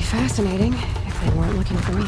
fascinating, if they weren't looking for me.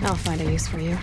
I'll find a use for you.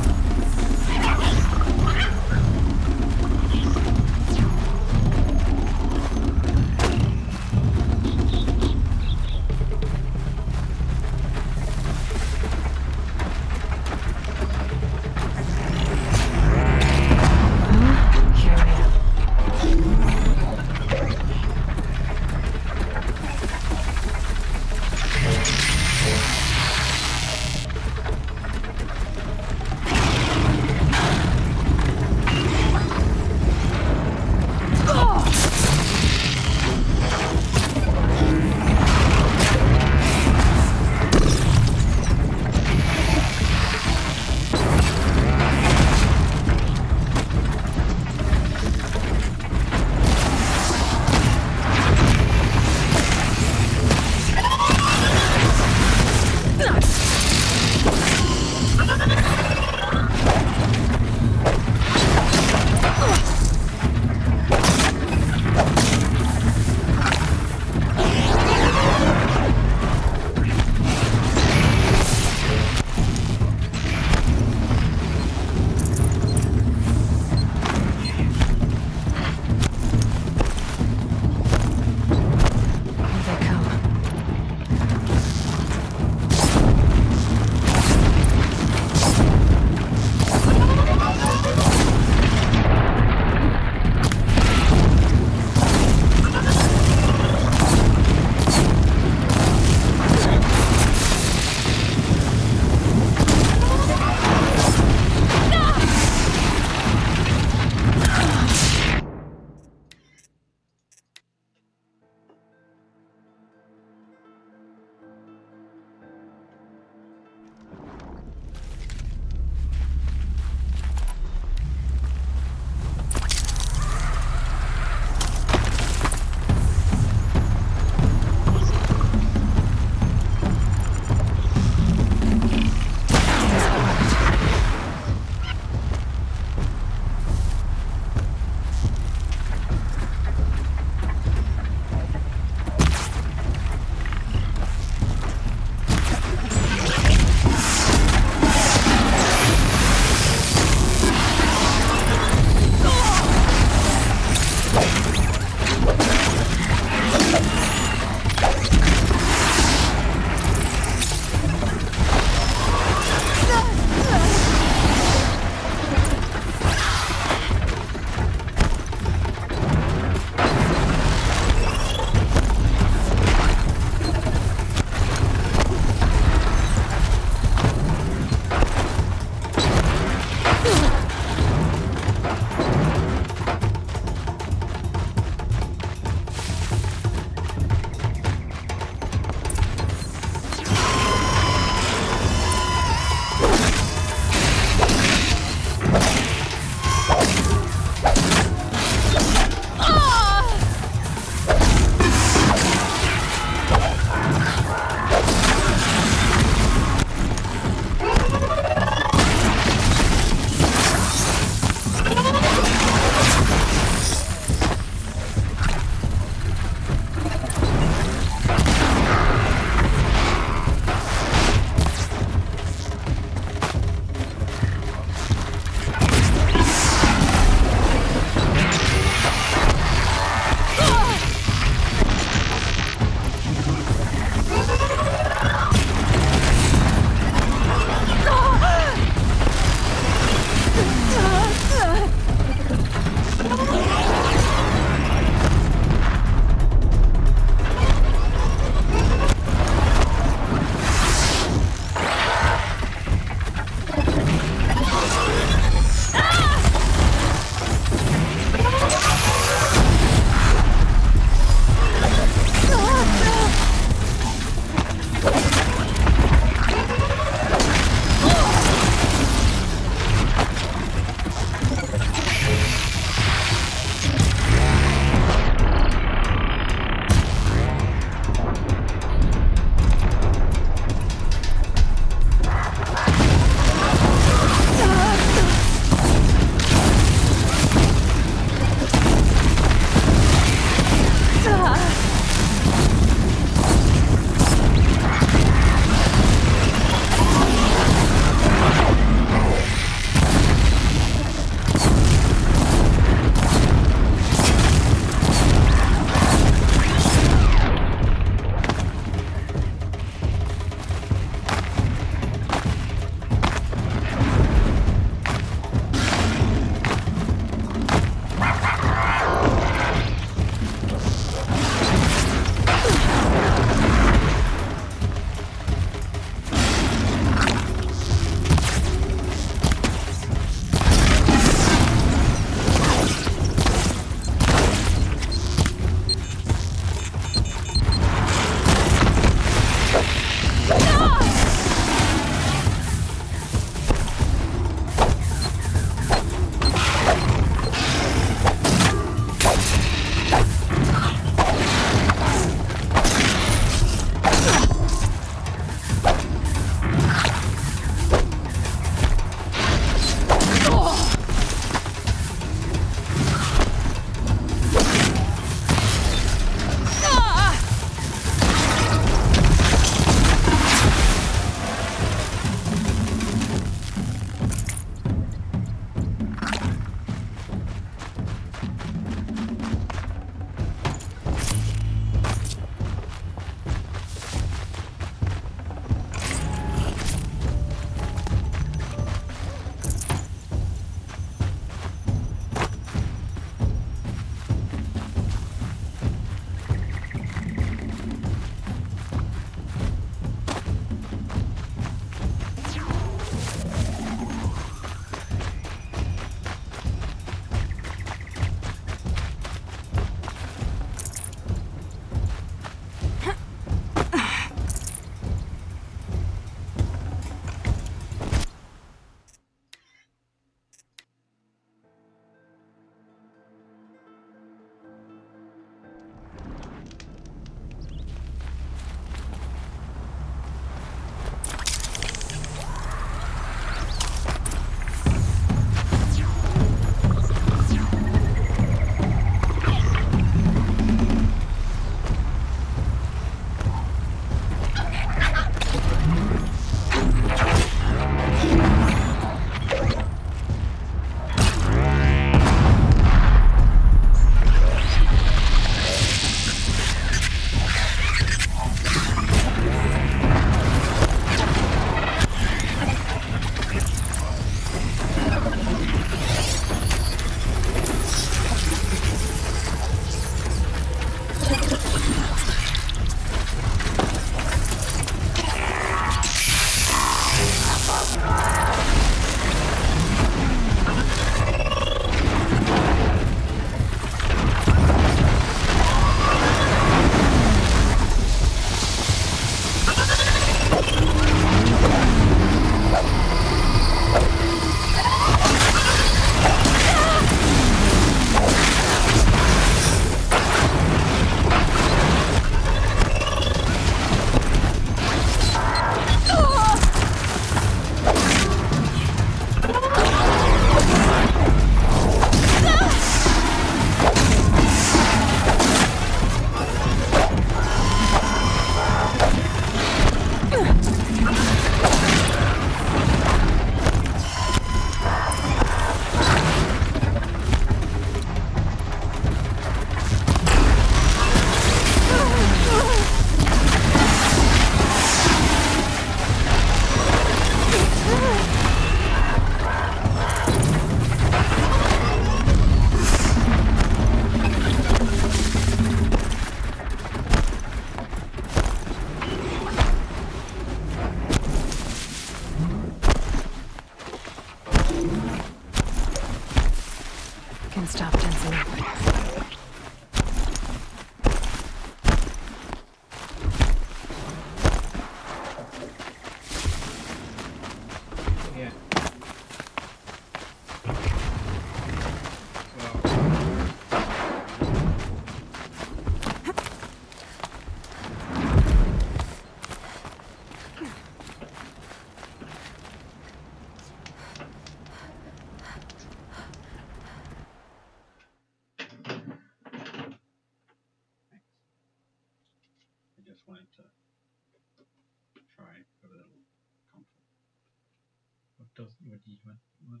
does what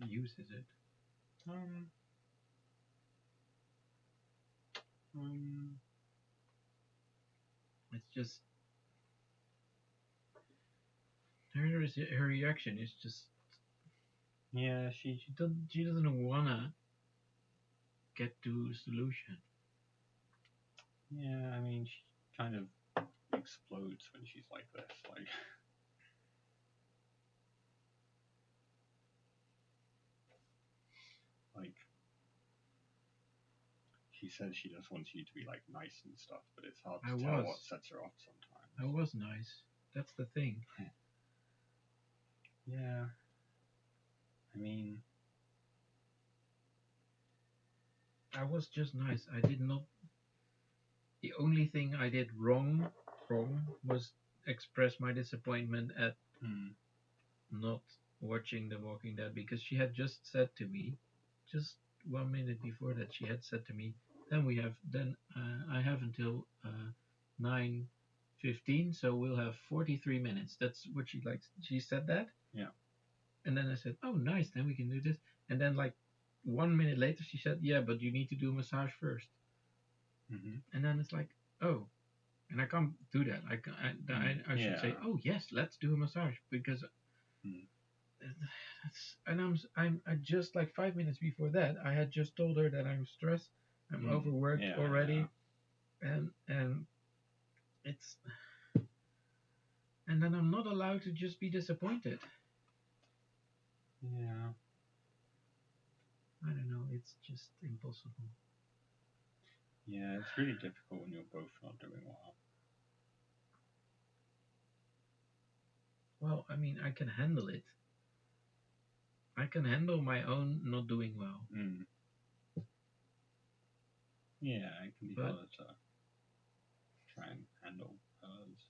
use is it? It's just her reaction is just Yeah, she doesn't wanna get to a solution. yeah. I mean, she kind of explodes when she's like this. Like she says she just wants you to be like nice and stuff, but it's hard to tell what sets her off sometimes. I was nice. That's the thing. Yeah. I mean, I was just nice. I did not. The only thing I did wrong was express my disappointment at not watching The Walking Dead, because she had just said to me, just 1 minute before that, she had said to me, then I have until 9:15, so we'll have 43 minutes. That's what she likes. She said that. Yeah. And then I said, oh, nice. Then we can do this. And then like 1 minute later, she said, yeah, but you need to do a massage first. And then it's like, oh, and I can't do that. I should say, oh yes, let's do a massage, because I just like 5 minutes before that, I had just told her that I'm stressed, I'm overworked already, and it's and then I'm not allowed to just be disappointed. Yeah. I don't know. It's just impossible. Yeah, it's really difficult when you're both not doing well. Well, I mean, I can handle it. I can handle my own not doing well. Yeah, it can be harder to try and handle hers.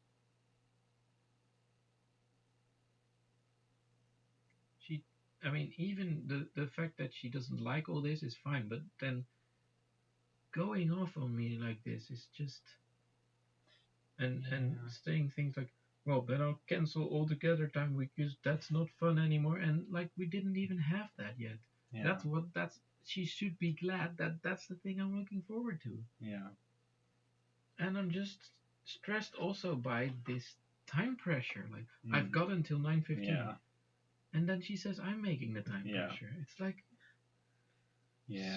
I mean, even the fact that she doesn't like all this is fine, but then going off on me like this is just, and saying things like, well, then I'll cancel altogether time because that's not fun anymore, and like we didn't even have that yet. Yeah. She should be glad that that's the thing I'm looking forward to. Yeah. And I'm just stressed also by this time pressure. Like I've got until 9:15. Yeah. And then she says I'm making the time pressure. It's like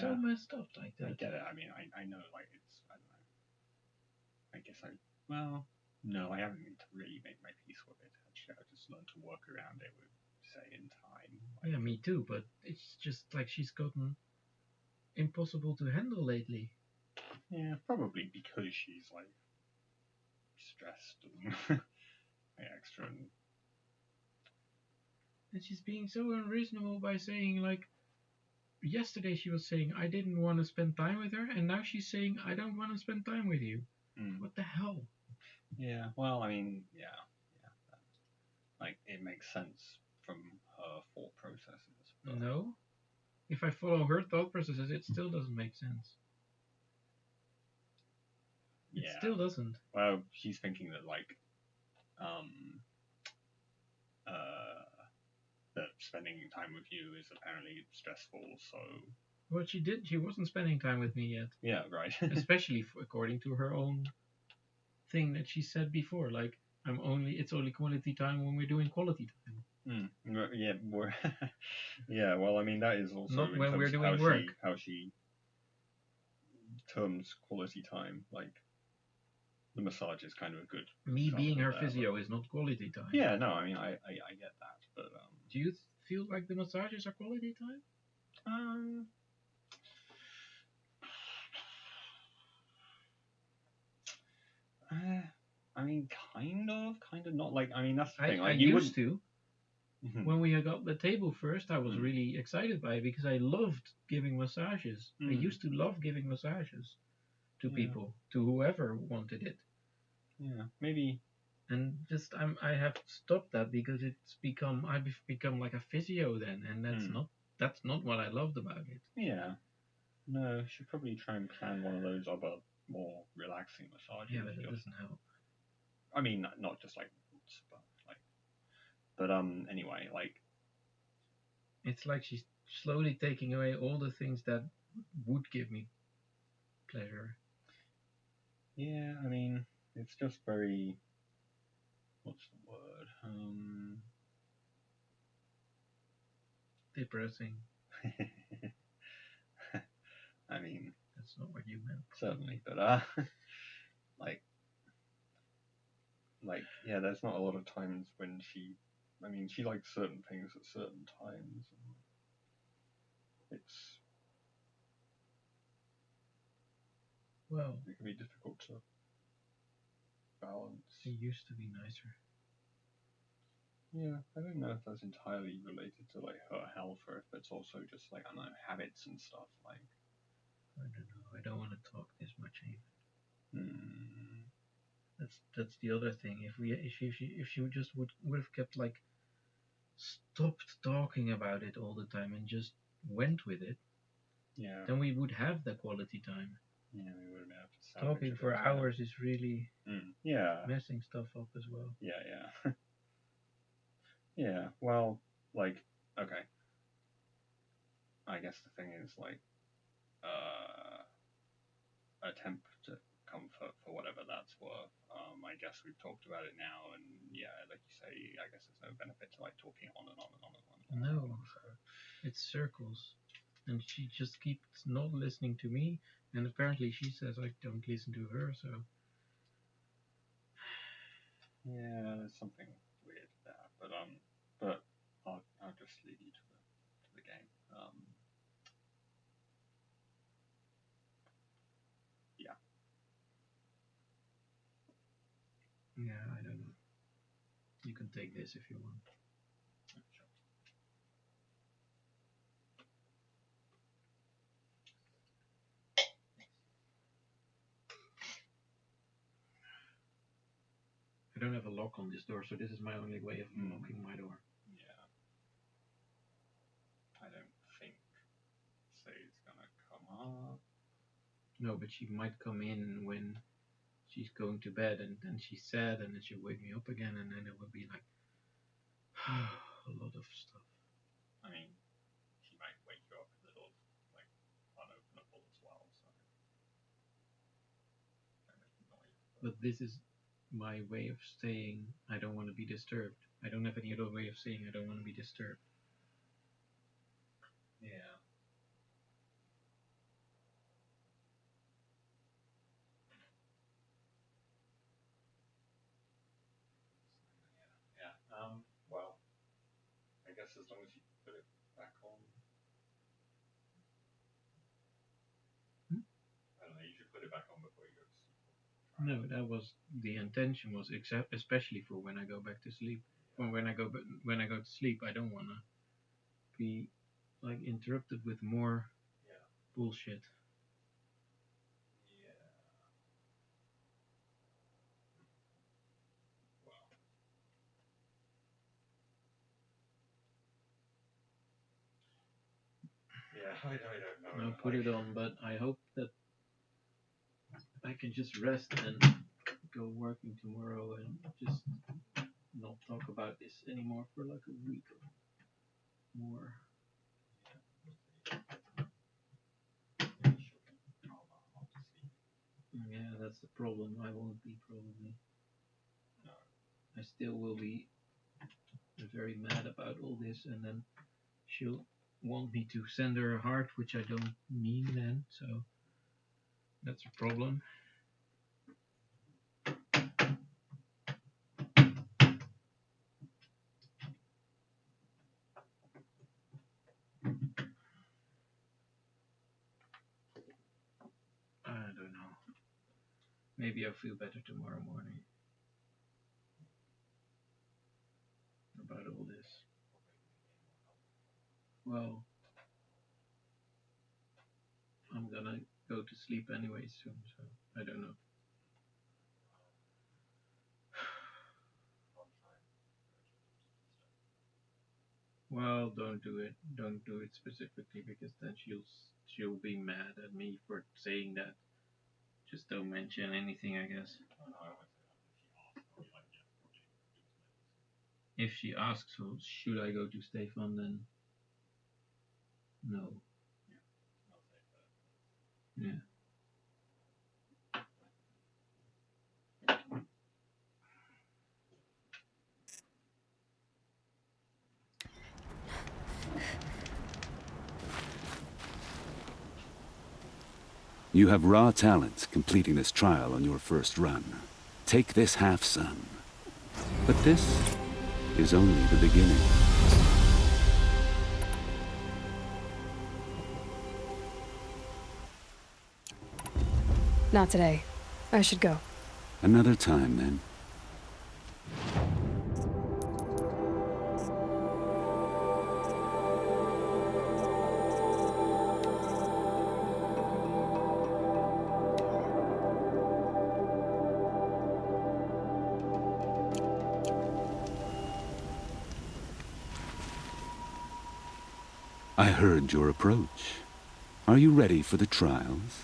so messed up like that. I get it. I mean, I know, like, it's, I don't know. I guess no, I haven't really made my peace with it. Actually, I just learned to work around it with, say, in time. Like, yeah, me too, but it's just like she's gotten impossible to handle lately. Yeah, probably because she's, like, stressed and extra. And she's being so unreasonable by saying, like, yesterday she was saying I didn't want to spend time with her, and now she's saying I don't want to spend time with you. What the hell? Yeah, well, I mean, yeah. Like, it makes sense from her thought processes. But no, if I follow her thought processes, it still doesn't make sense. It still doesn't. Well, she's thinking that, like, that spending time with you is apparently stressful, so... Well, she wasn't spending time with me yet. Yeah, right. Especially according to her own thing that she said before, like, it's only quality time when we're doing quality time. Yeah, yeah, well, I mean, that is also not when we're doing work. How she terms quality time, like, the massage is kind of a good... Me being her physio is not quality time. Yeah, no, I mean, I get that, but... Do you feel like the massages are quality time? I mean, kind of not. Like, I mean, that's the thing. I used to. When we got the table first, I was really excited by it because I loved giving massages. I used to love giving massages to people, to whoever wanted it. Yeah, maybe. And just I have stopped that because I've become like a physio then, and that's not what I loved about it. Yeah. No, should probably try and plan one of those other more relaxing massages. Yeah, but it doesn't help. I mean, not just like, but like But anyway, like It's like she's slowly taking away all the things that would give me pleasure. yeah, I mean, it's just very what's the word? Depressing. I mean, That's not what you meant. certainly, but like yeah, there's not a lot of times when she likes certain things at certain times, and Well, it can be difficult to balance. she used to be nicer. Yeah, I don't know if that's entirely related to like her health or if it's also just like I don't know habits and stuff. Like, I don't know. I don't want to talk this much even. hmm, That's the other thing. If she just would have kept like stopped talking about it all the time and just went with it, yeah, then we would have the quality time. yeah, we would have been able to salvage Talking a for bit, hours is really yeah, messing stuff up as well. yeah, yeah. Well, like, okay. I guess the thing is like, attempt to comfort for whatever that's worth. I guess we've talked about it now, and yeah, like you say, I guess there's no benefit to like talking on and on and on and on. And No, on, so. it's circles, and she just keeps not listening to me, and apparently she says I don't listen to her. So Yeah, there's something weird there, but I'll just leave you to the game. Yeah. yeah, I don't know. You can take this if you want. Sure. I don't have a lock on this door, so this is my only way of unlocking my door. Yeah. I don't think Say's gonna come up. No, but she might come in when she's going to bed, and then she's sad, and then she'll wake me up again, and then it will be like a lot of stuff. I mean, she might wake you up with a little like unopenable as well, so kind of noise. But this is my way of saying I don't want to be disturbed. I don't have any other way of saying I don't want to be disturbed. Yeah. Yeah. Well, I guess as long as you put it back on. I don't know. You should put it back on before you go to sleep. No, that was the intention was especially for when I go back to sleep. Or when I go to sleep, I don't want to be like interrupted with more bullshit. Yeah. Well. Yeah, I don't know. I'll put it on, but I hope that I can just rest and go working tomorrow and just not talk about this anymore for like a week or more. Yeah, that's the problem. I won't be probably. No. I still will be very mad about all this, and then she'll want me to send her a heart, which I don't mean then, so that's a problem. I don't know. Maybe I'll feel better tomorrow morning about all this. Well, I'm gonna go to sleep anyway soon, so I don't know. Well, don't do it. Don't do it specifically because then she'll be mad at me for saying that. Just don't mention anything, I guess. Oh, no, I won't say that. If she asks, I'll be like, yeah, probably. If she asks, well, should I go to Stefan, then no. Yeah. You have raw talent completing this trial on your first run. Take this half-sun. But this is only the beginning. Not today. I should go. Another time, then. I heard your approach. Are you ready for the trials?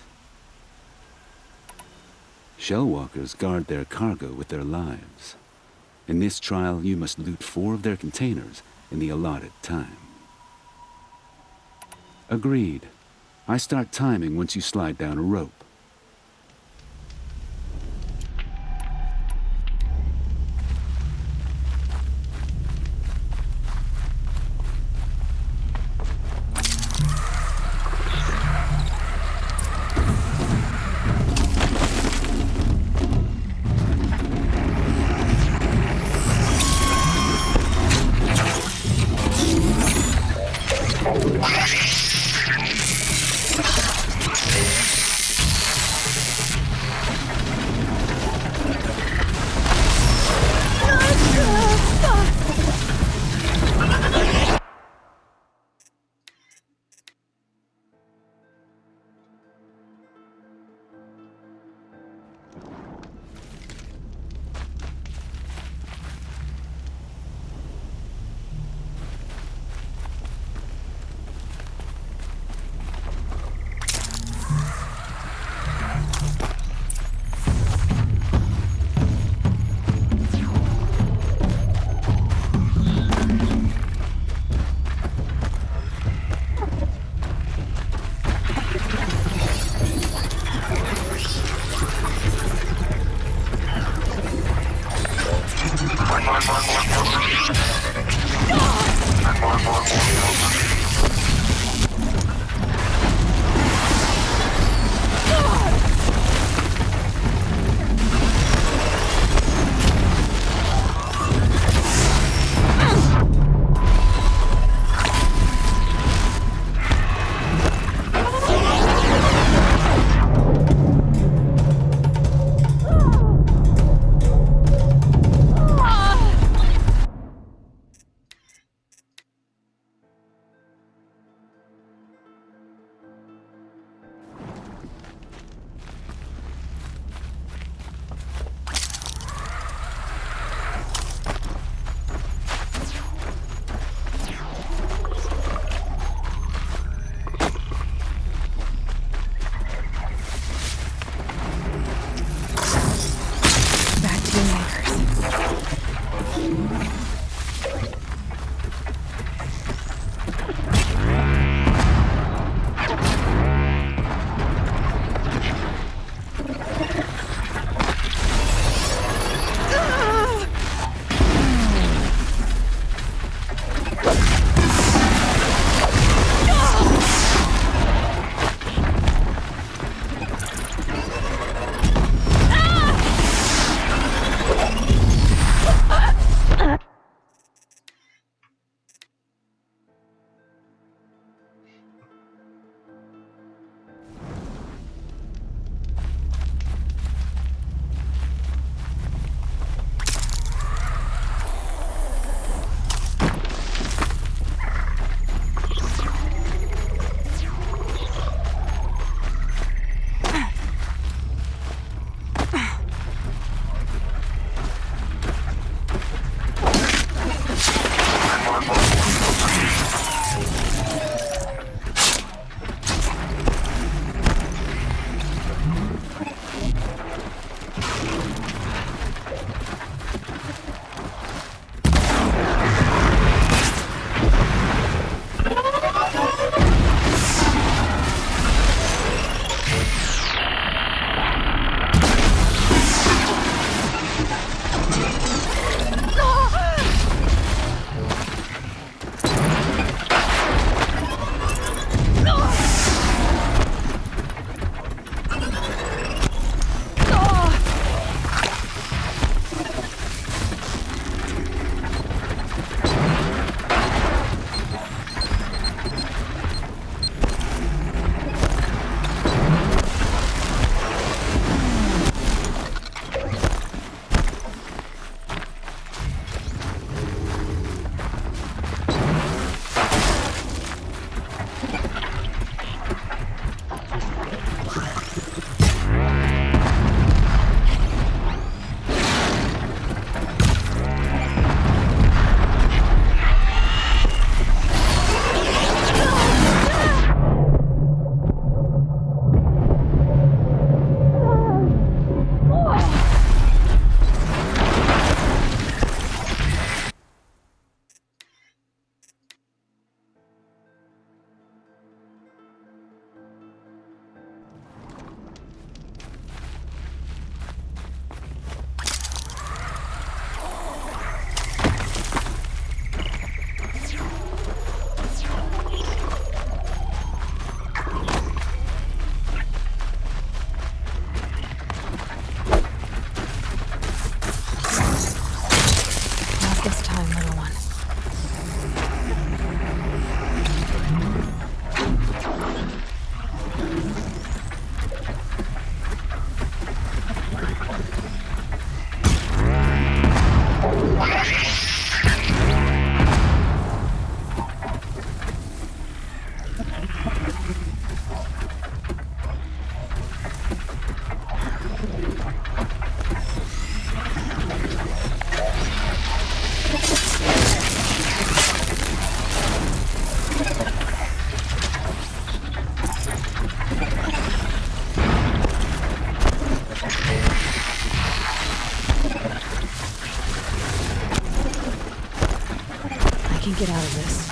Shellwalkers guard their cargo with their lives. In this trial, you must loot 4 of their containers in the allotted time. Agreed. I start timing once you slide down a rope. can't get out of this.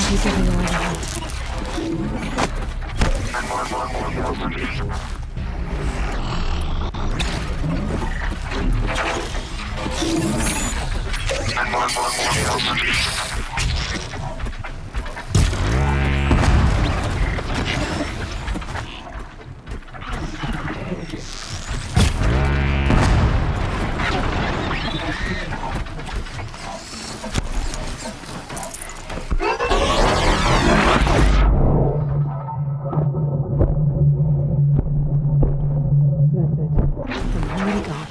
He's giving away the help. That's it. I'm already gone.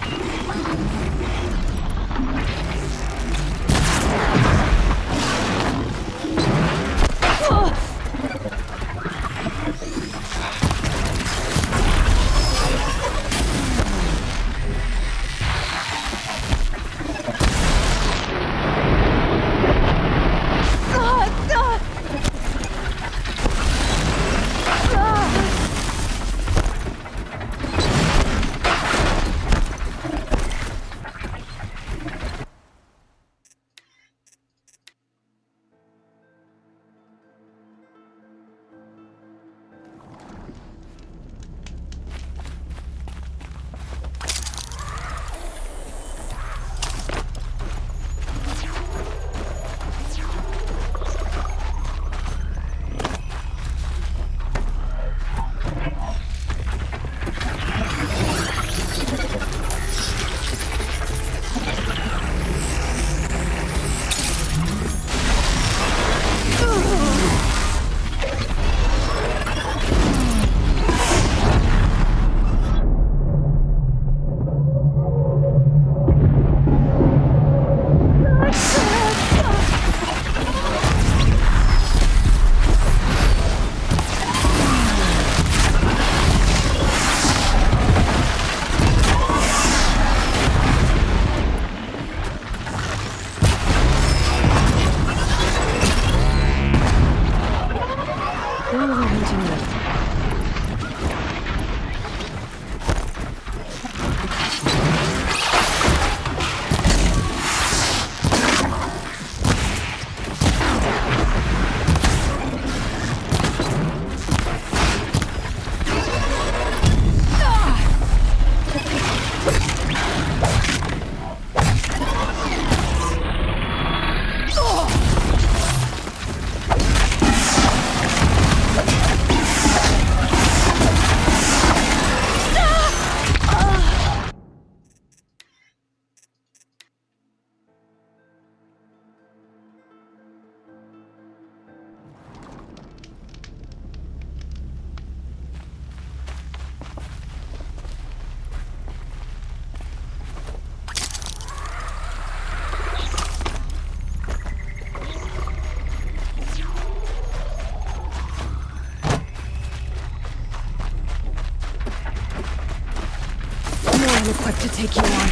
I'm equipped to take you on.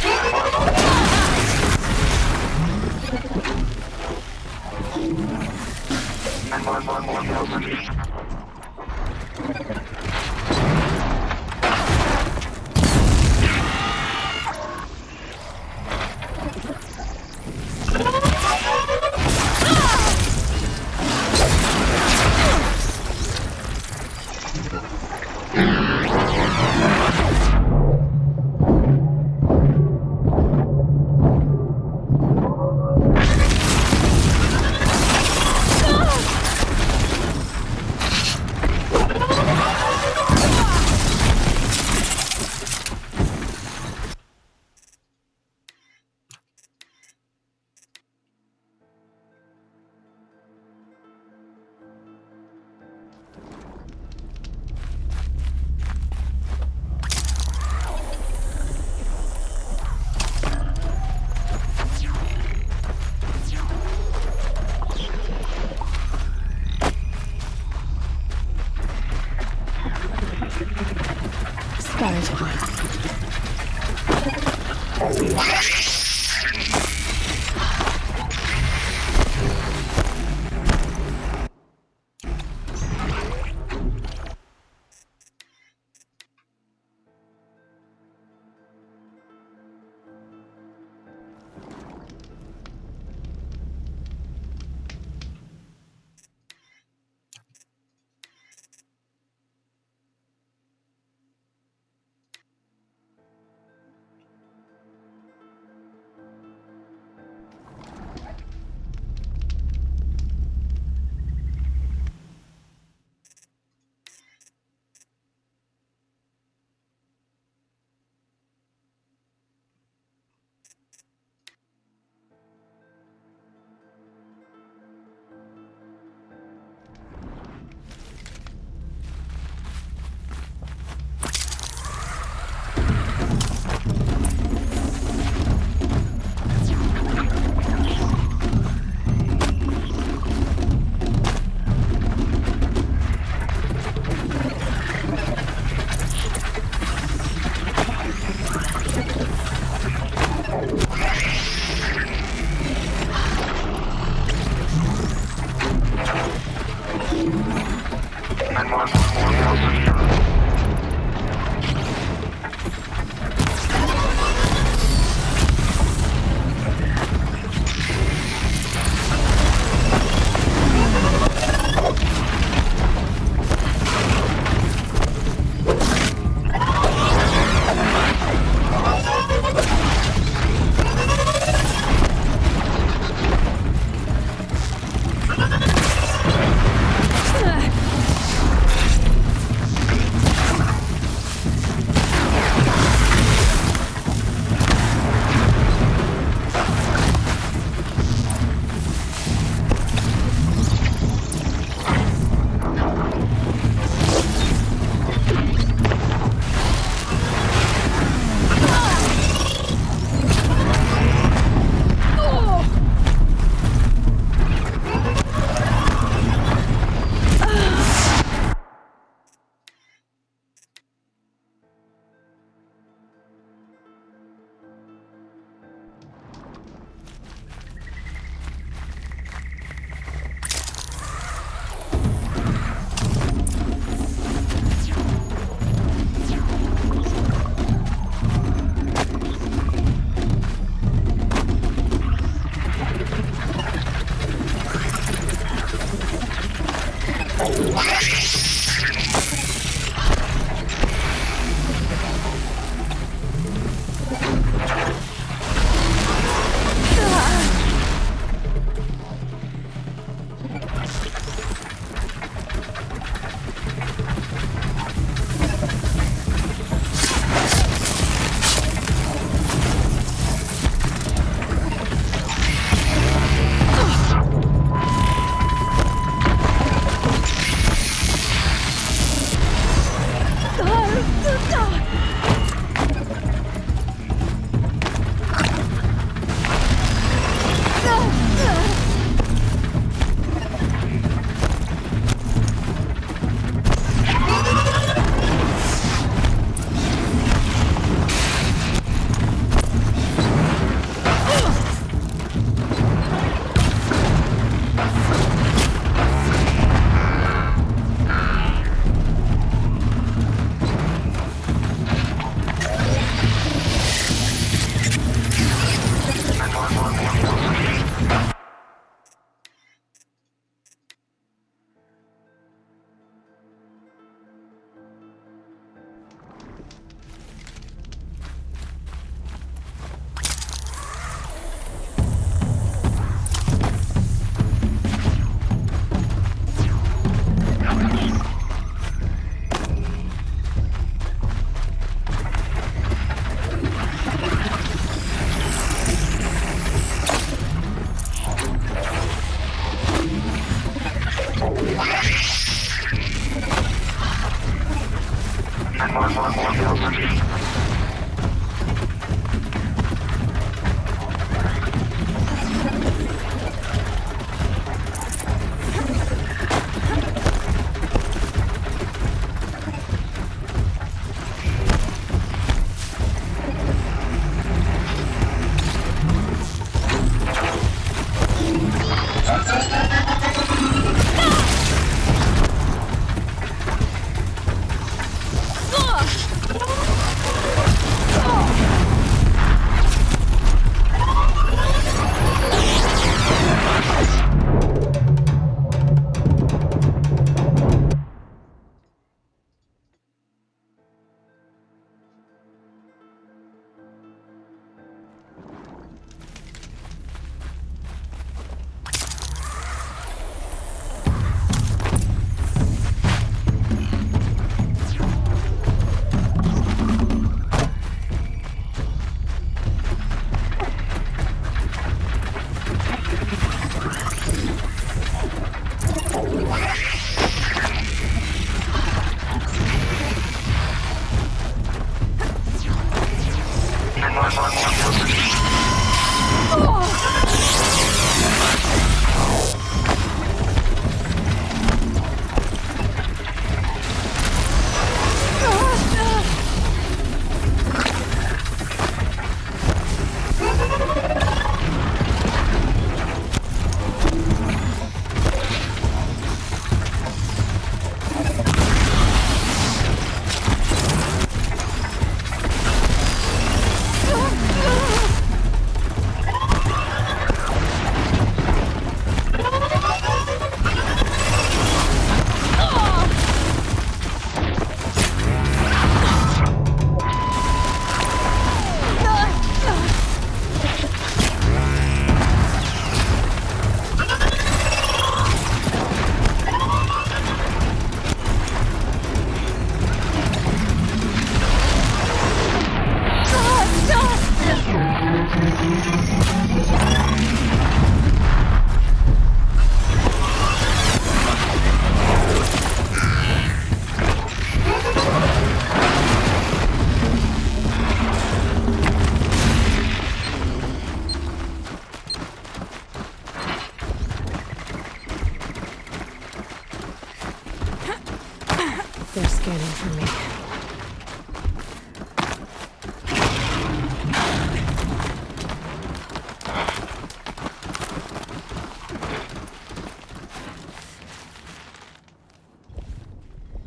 Sorry to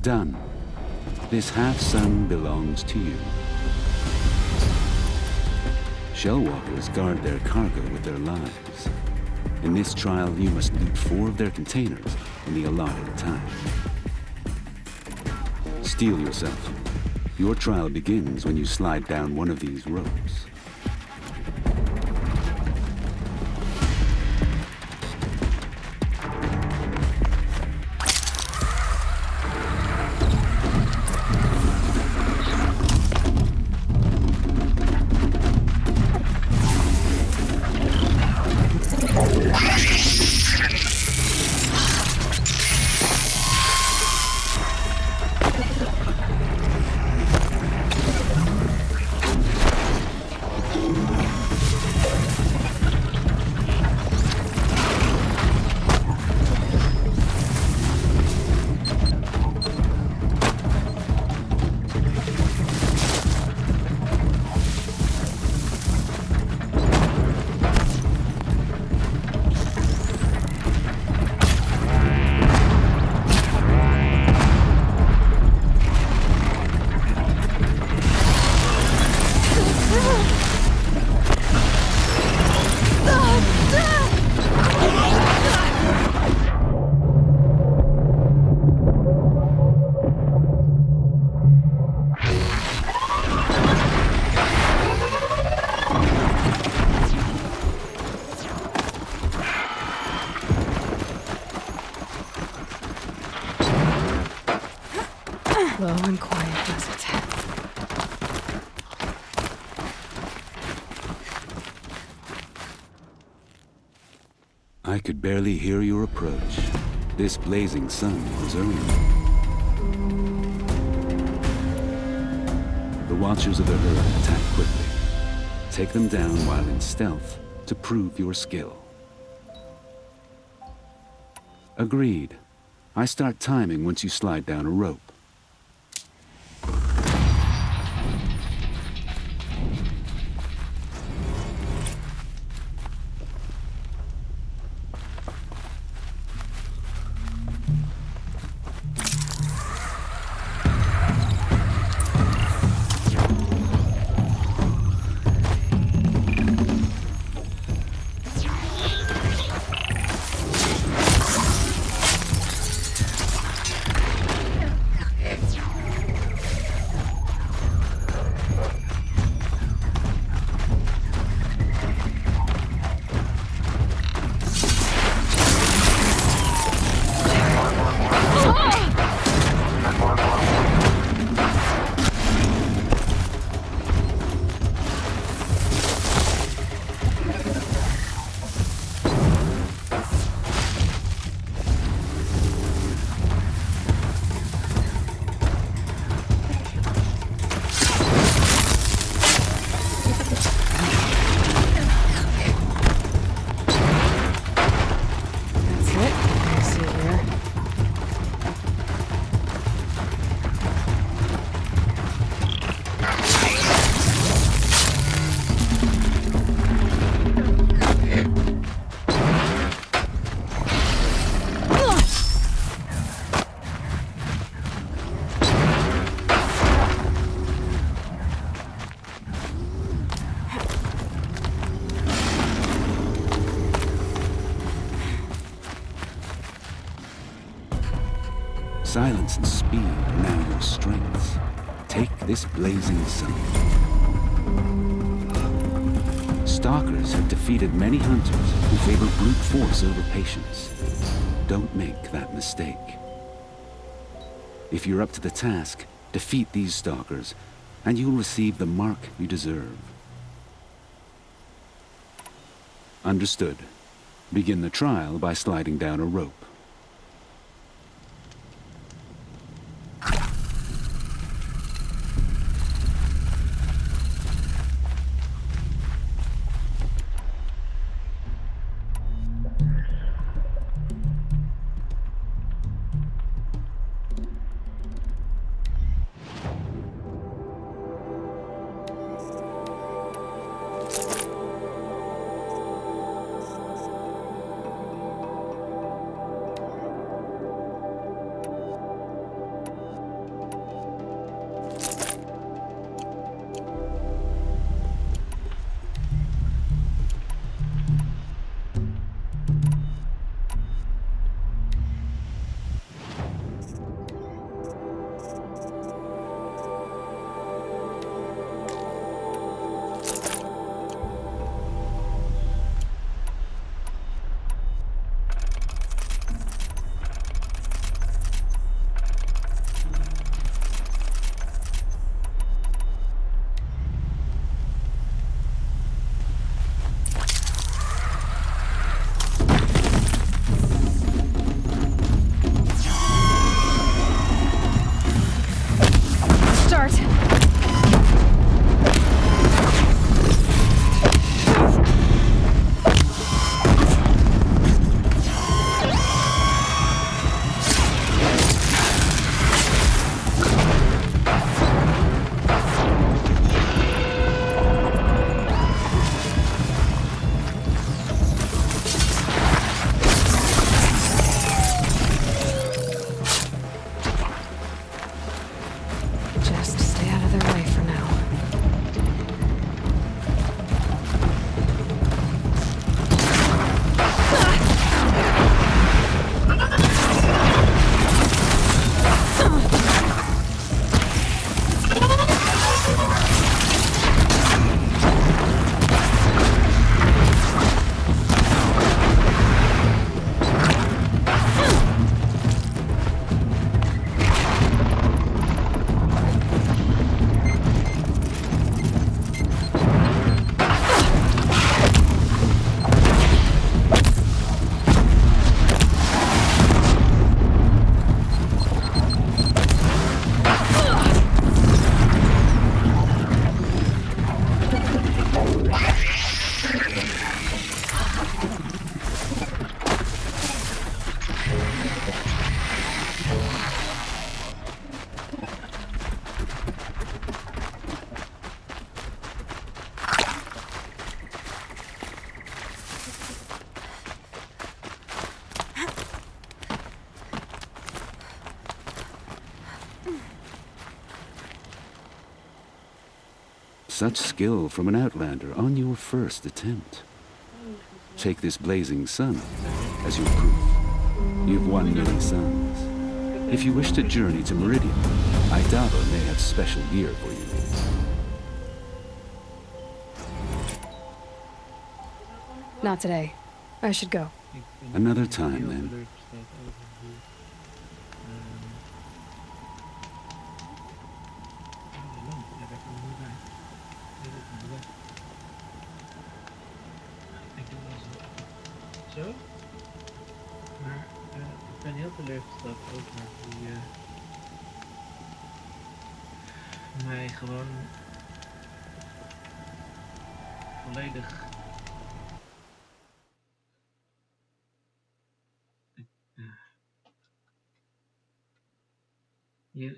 done. This half-sun belongs to you. Shellwalkers guard their cargo with their lives. In this trial, you must loot 4 of their containers in the allotted time. Steel yourself. Your trial begins when you slide down one of these ropes. Low and quiet does it. I could barely hear your approach. This blazing sun was early. The Watchers of the Herd attack quickly. Take them down while in stealth to prove your skill. Agreed. I start timing once you slide down a rope. Silence and speed are now your strengths. Take this blazing sun. Stalkers have defeated many hunters who favor brute force over patience. Don't make that mistake. If you're up to the task, defeat these stalkers, and you'll receive the mark you deserve. Understood. Begin the trial by sliding down a rope. start. Just stay out of their way for now. Such skill from an outlander on your first attempt. Take this blazing sun as your proof. You've won many suns. If you wish to journey to Meridian, Aidaba may have special gear for you. Not today. I should go. Ik vind Another het time, heel then. teleurgesteld over hoe, de lamp, ja, daar kan ik niet bij. Nee, dat is niet weg. Ik doe wel zo. Zo. Maar ik ben heel teleurgesteld over hoe je mij gewoon volledig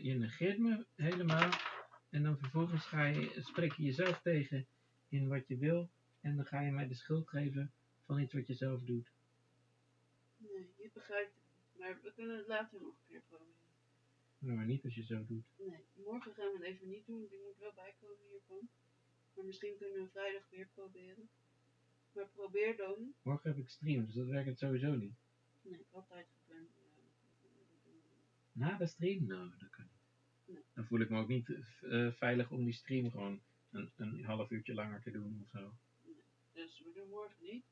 je negeert me helemaal en dan vervolgens spreek je jezelf tegen in wat je wil en dan ga je mij de schuld geven van iets wat je zelf doet. Nee, je begrijpt het. Maar we kunnen het later nog een keer proberen. Nou, maar niet als je zo doet. Nee, morgen gaan we het even niet doen. Ik moet wel bijkomen hiervan. Maar misschien kunnen we vrijdag weer proberen. Maar probeer dan. Morgen heb ik stream, dus dat werkt het sowieso niet. Nee, ik had tijd gepland. Na de stream? Nou, dat kan niet. Nee. Dan voel ik me ook niet veilig om die stream gewoon een half uurtje langer te doen of zo. Dus we doen morgen niet.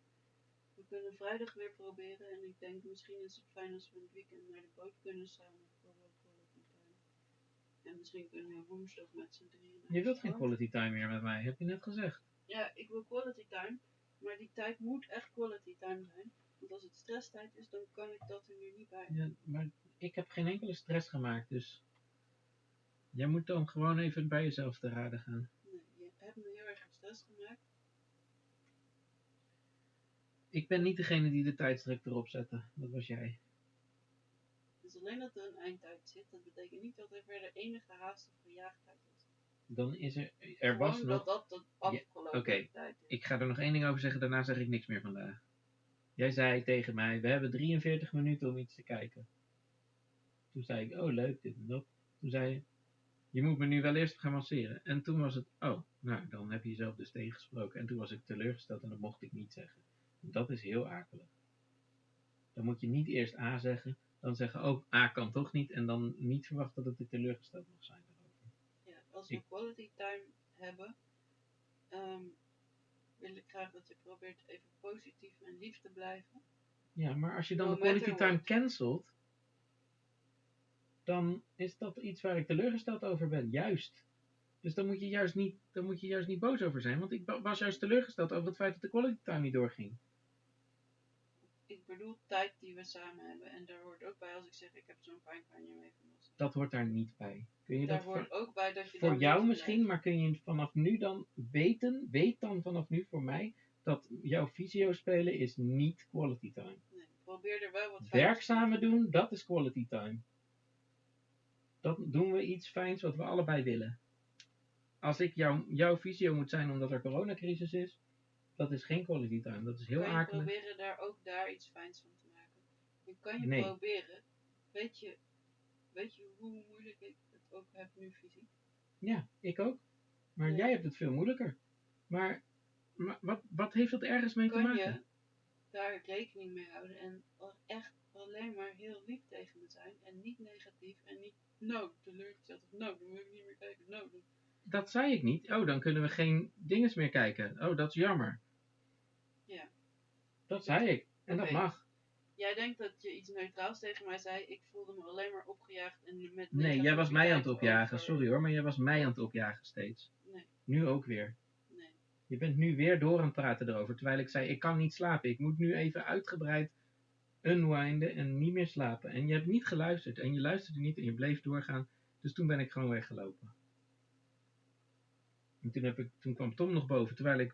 We kunnen vrijdag weer proberen. En ik denk misschien is het fijn als we in het weekend naar de boot kunnen samen voor wat quality time. En misschien kunnen we woensdag met z'n drieën. Je wilt geen quality time meer met mij, heb je net gezegd. Ja, ik wil quality time. Maar die tijd moet echt quality time zijn. Want als het stresstijd is, dan kan ik dat er nu niet bij. Ja, maar ik heb geen enkele stress gemaakt, dus jij moet dan gewoon even bij jezelf te raden gaan. Nee, je hebt me heel erg stress gemaakt. Ik ben niet degene die de tijdsdruk erop zette, dat was jij. Dus alleen dat er een eindtijd zit, dat betekent niet dat er verder enige haast of gejaagdheid is. Dan is er Gewoon was nog... dat de afgelopen oké. tijd is. Ik ga er nog één ding over zeggen, daarna zeg ik niks meer vandaag. Jij zei tegen mij, we hebben 43 minuten om iets te kijken. Toen zei ik, oh leuk, dit en dat. Toen zei je, je moet me nu wel eerst gaan masseren. En toen was het, oh, nou, dan heb je jezelf dus tegengesproken. En toen was ik teleurgesteld en dat mocht ik niet zeggen. Dat is heel akelig. Dan moet je niet eerst A zeggen, dan zeggen, oh, A kan toch niet. En dan niet verwachten dat ik teleurgesteld mag zijn daarover. Ja, als we quality time hebben, wil ik graag dat je probeert even positief en lief te blijven. Ja, maar als je dan No de quality matter time what. cancelt, dan is dat iets waar ik teleurgesteld over ben. Juist. Dus dan moet je juist niet boos over zijn, want ik was juist teleurgesteld over het feit dat de quality time niet doorging. Ik bedoel tijd die we samen hebben. En daar hoort ook bij als ik zeg, ik heb zo'n fijn kan je hem even masseren. Dat hoort daar niet bij. Kun je Daar dat hoort ook bij dat je voor dan jou lief misschien, blijft. maar kun je vanaf nu dan weet dan vanaf nu voor mij dat jouw visio spelen is niet quality time. Nee, probeer er wel wat fijns Werk van samen te maken. doen, dat is quality time. Dan doen we iets fijns wat we allebei willen. Als ik jouw visio moet zijn omdat er coronacrisis is, dat is geen quality time. Dat is heel Kan je akelig. proberen daar iets fijns van te maken? Je kan je Nee. proberen. Weet je hoe moeilijk ik het ook heb nu fysiek? Ja, ik ook. Maar Nee. jij hebt het veel moeilijker. Maar wat heeft dat ergens mee te Kan maken? je daar rekening mee houden en echt alleen maar heel lief tegen me zijn en niet negatief en niet teleurgesteld of dan wil ik niet meer kijken, dan. Dat zei ik niet. Oh, dan kunnen we geen dinges meer kijken. Oh, dat is jammer. Ja. Dat zei ik. En dat Oké. mag. Jij denkt dat je iets neutraals tegen mij zei. Ik voelde me alleen maar opgejaagd en met Nee, jij was mij aan het negativiteit opjagen. over- Sorry hoor, maar jij was mij aan het opjagen steeds. Nee, Nu ook weer. nee. Je bent nu weer door aan het praten erover. Terwijl ik zei, ik kan niet slapen. Ik moet nu even uitgebreid unwinden en niet meer slapen. En je hebt niet geluisterd. En je luisterde niet en je bleef doorgaan. Dus toen ben ik gewoon weggelopen. En toen kwam Tom nog boven. Terwijl ik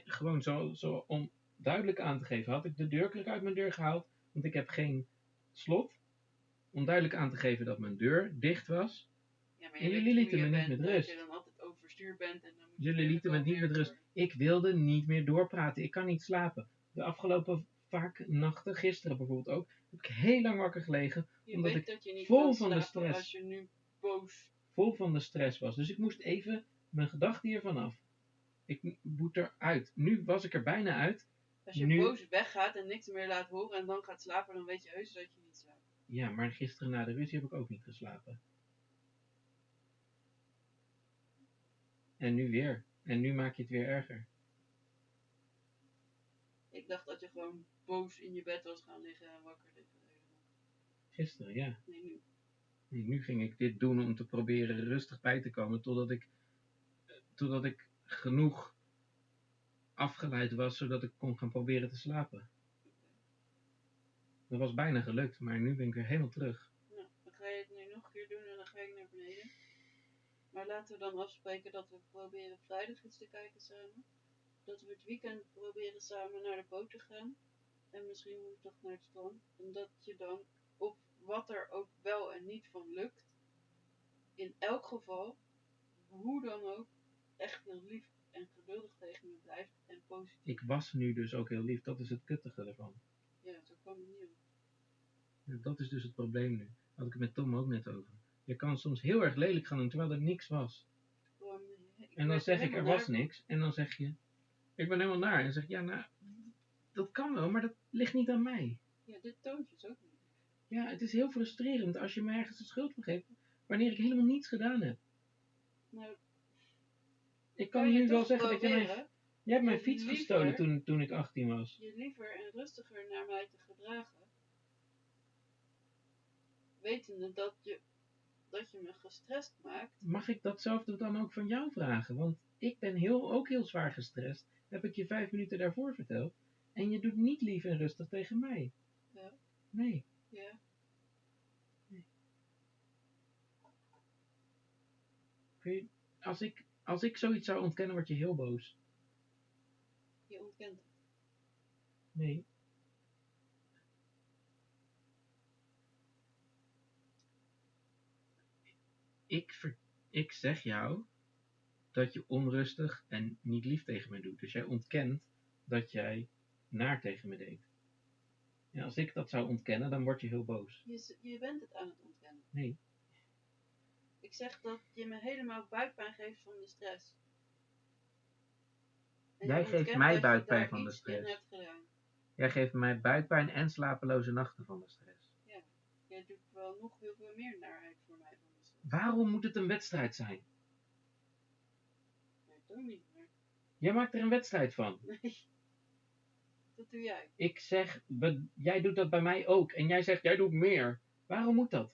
gewoon zo om duidelijk aan te geven, had ik de deurkruk uit mijn deur gehaald. Want ik heb geen slot. Om duidelijk aan te geven dat mijn deur dicht was. Ja, maar En je jullie weet hoe lieten je me niet bent, met dat rust. je dan altijd overstuur bent en dan moet je Jullie weer lieten me gewoon niet met weer rust. door. Ik wilde niet meer doorpraten. Ik kan niet slapen. De afgelopen vaak nachten, gisteren bijvoorbeeld ook, heb ik heel lang wakker gelegen. Je Omdat weet ik dat je niet vol kan van de slapen stress. als je nu boos... Vol van de stress was. Dus ik moest even mijn gedachten hiervan af. Ik moet eruit. Nu was ik er bijna uit. Als je Nu- boos weggaat en niks meer laat horen en dan gaat slapen, dan weet je heus dat je niet slaapt. Ja, maar gisteren na de ruzie heb ik ook niet geslapen. En nu weer. En nu maak je het weer erger. Ik dacht dat je gewoon boos in je bed was gaan liggen en wakker liggen. Gisteren, ja. Nee, nu. Nee, nu ging ik dit doen om te proberen rustig bij te komen. Totdat ik genoeg afgeleid was, zodat ik kon gaan proberen te slapen. Dat was bijna gelukt, maar nu ben ik weer helemaal terug. Nou, dan ga je het nu nog een keer doen en dan ga ik naar beneden. Maar laten we dan afspreken dat we proberen vrijdag iets te kijken samen. Dat we het weekend proberen samen naar de boot te gaan. En misschien woensdag naar het strand. En dat je dan op wat er ook wel en niet van lukt. In elk geval, hoe dan ook, echt heel lief en geduldig tegen me blijft. En positief. Ik was nu dus ook heel lief, dat is het kuttige ervan. Ja, zo kwam het niet op. Ja, dat is dus het probleem nu. Daar had ik het met Tom ook net over. Je kan soms heel erg lelijk gaan doen, terwijl er niks was. Gewoon, En dan werd zeg ik, er helemaal was naar- niks. En dan zeg je, ik ben helemaal naar. En dan zeg ik, ja, nou, dat kan wel, maar dat ligt niet aan mij. Ja, dit toontje is ook niet. Ja, het is heel frustrerend als je me ergens de schuld van geeft, wanneer ik helemaal niets gedaan heb. Nou, Ik kan je nu wel toch zeggen dat jij hebt mijn je fiets liever- gestolen toen ik 18 was. je liever en rustiger naar mij te gedragen. Wetende dat je me gestrest maakt. Mag ik datzelfde dan ook van jou vragen? Want ik ben ook heel zwaar gestrest. Heb ik je 5 minuten daarvoor verteld. En je doet niet lief en rustig tegen mij. Ja. Nee. Ja. Als ik zoiets zou ontkennen, word je heel boos. Je ontkent het. Nee. Ik zeg jou dat je onrustig en niet lief tegen me doet. Dus jij ontkent dat jij naar tegen me deed. En als ik dat zou ontkennen, dan word je heel boos. Je bent het aan het ontkennen. Nee. Ik zeg dat je me helemaal buikpijn geeft van de stress. En Jij je geeft ontkent mij dat je buikpijn daar van de iets in stress. hebt gedaan. Jij geeft mij buikpijn en slapeloze nachten van de stress. Jij doet wel nog heel veel meer narheid voor mij van de stress. Waarom moet het een wedstrijd zijn? Nee, dat niet meer. Jij maakt er een wedstrijd van. Nee. Dat doe jij. Ik zeg, jij doet dat bij mij ook. En jij zegt, jij doet meer. Waarom moet dat?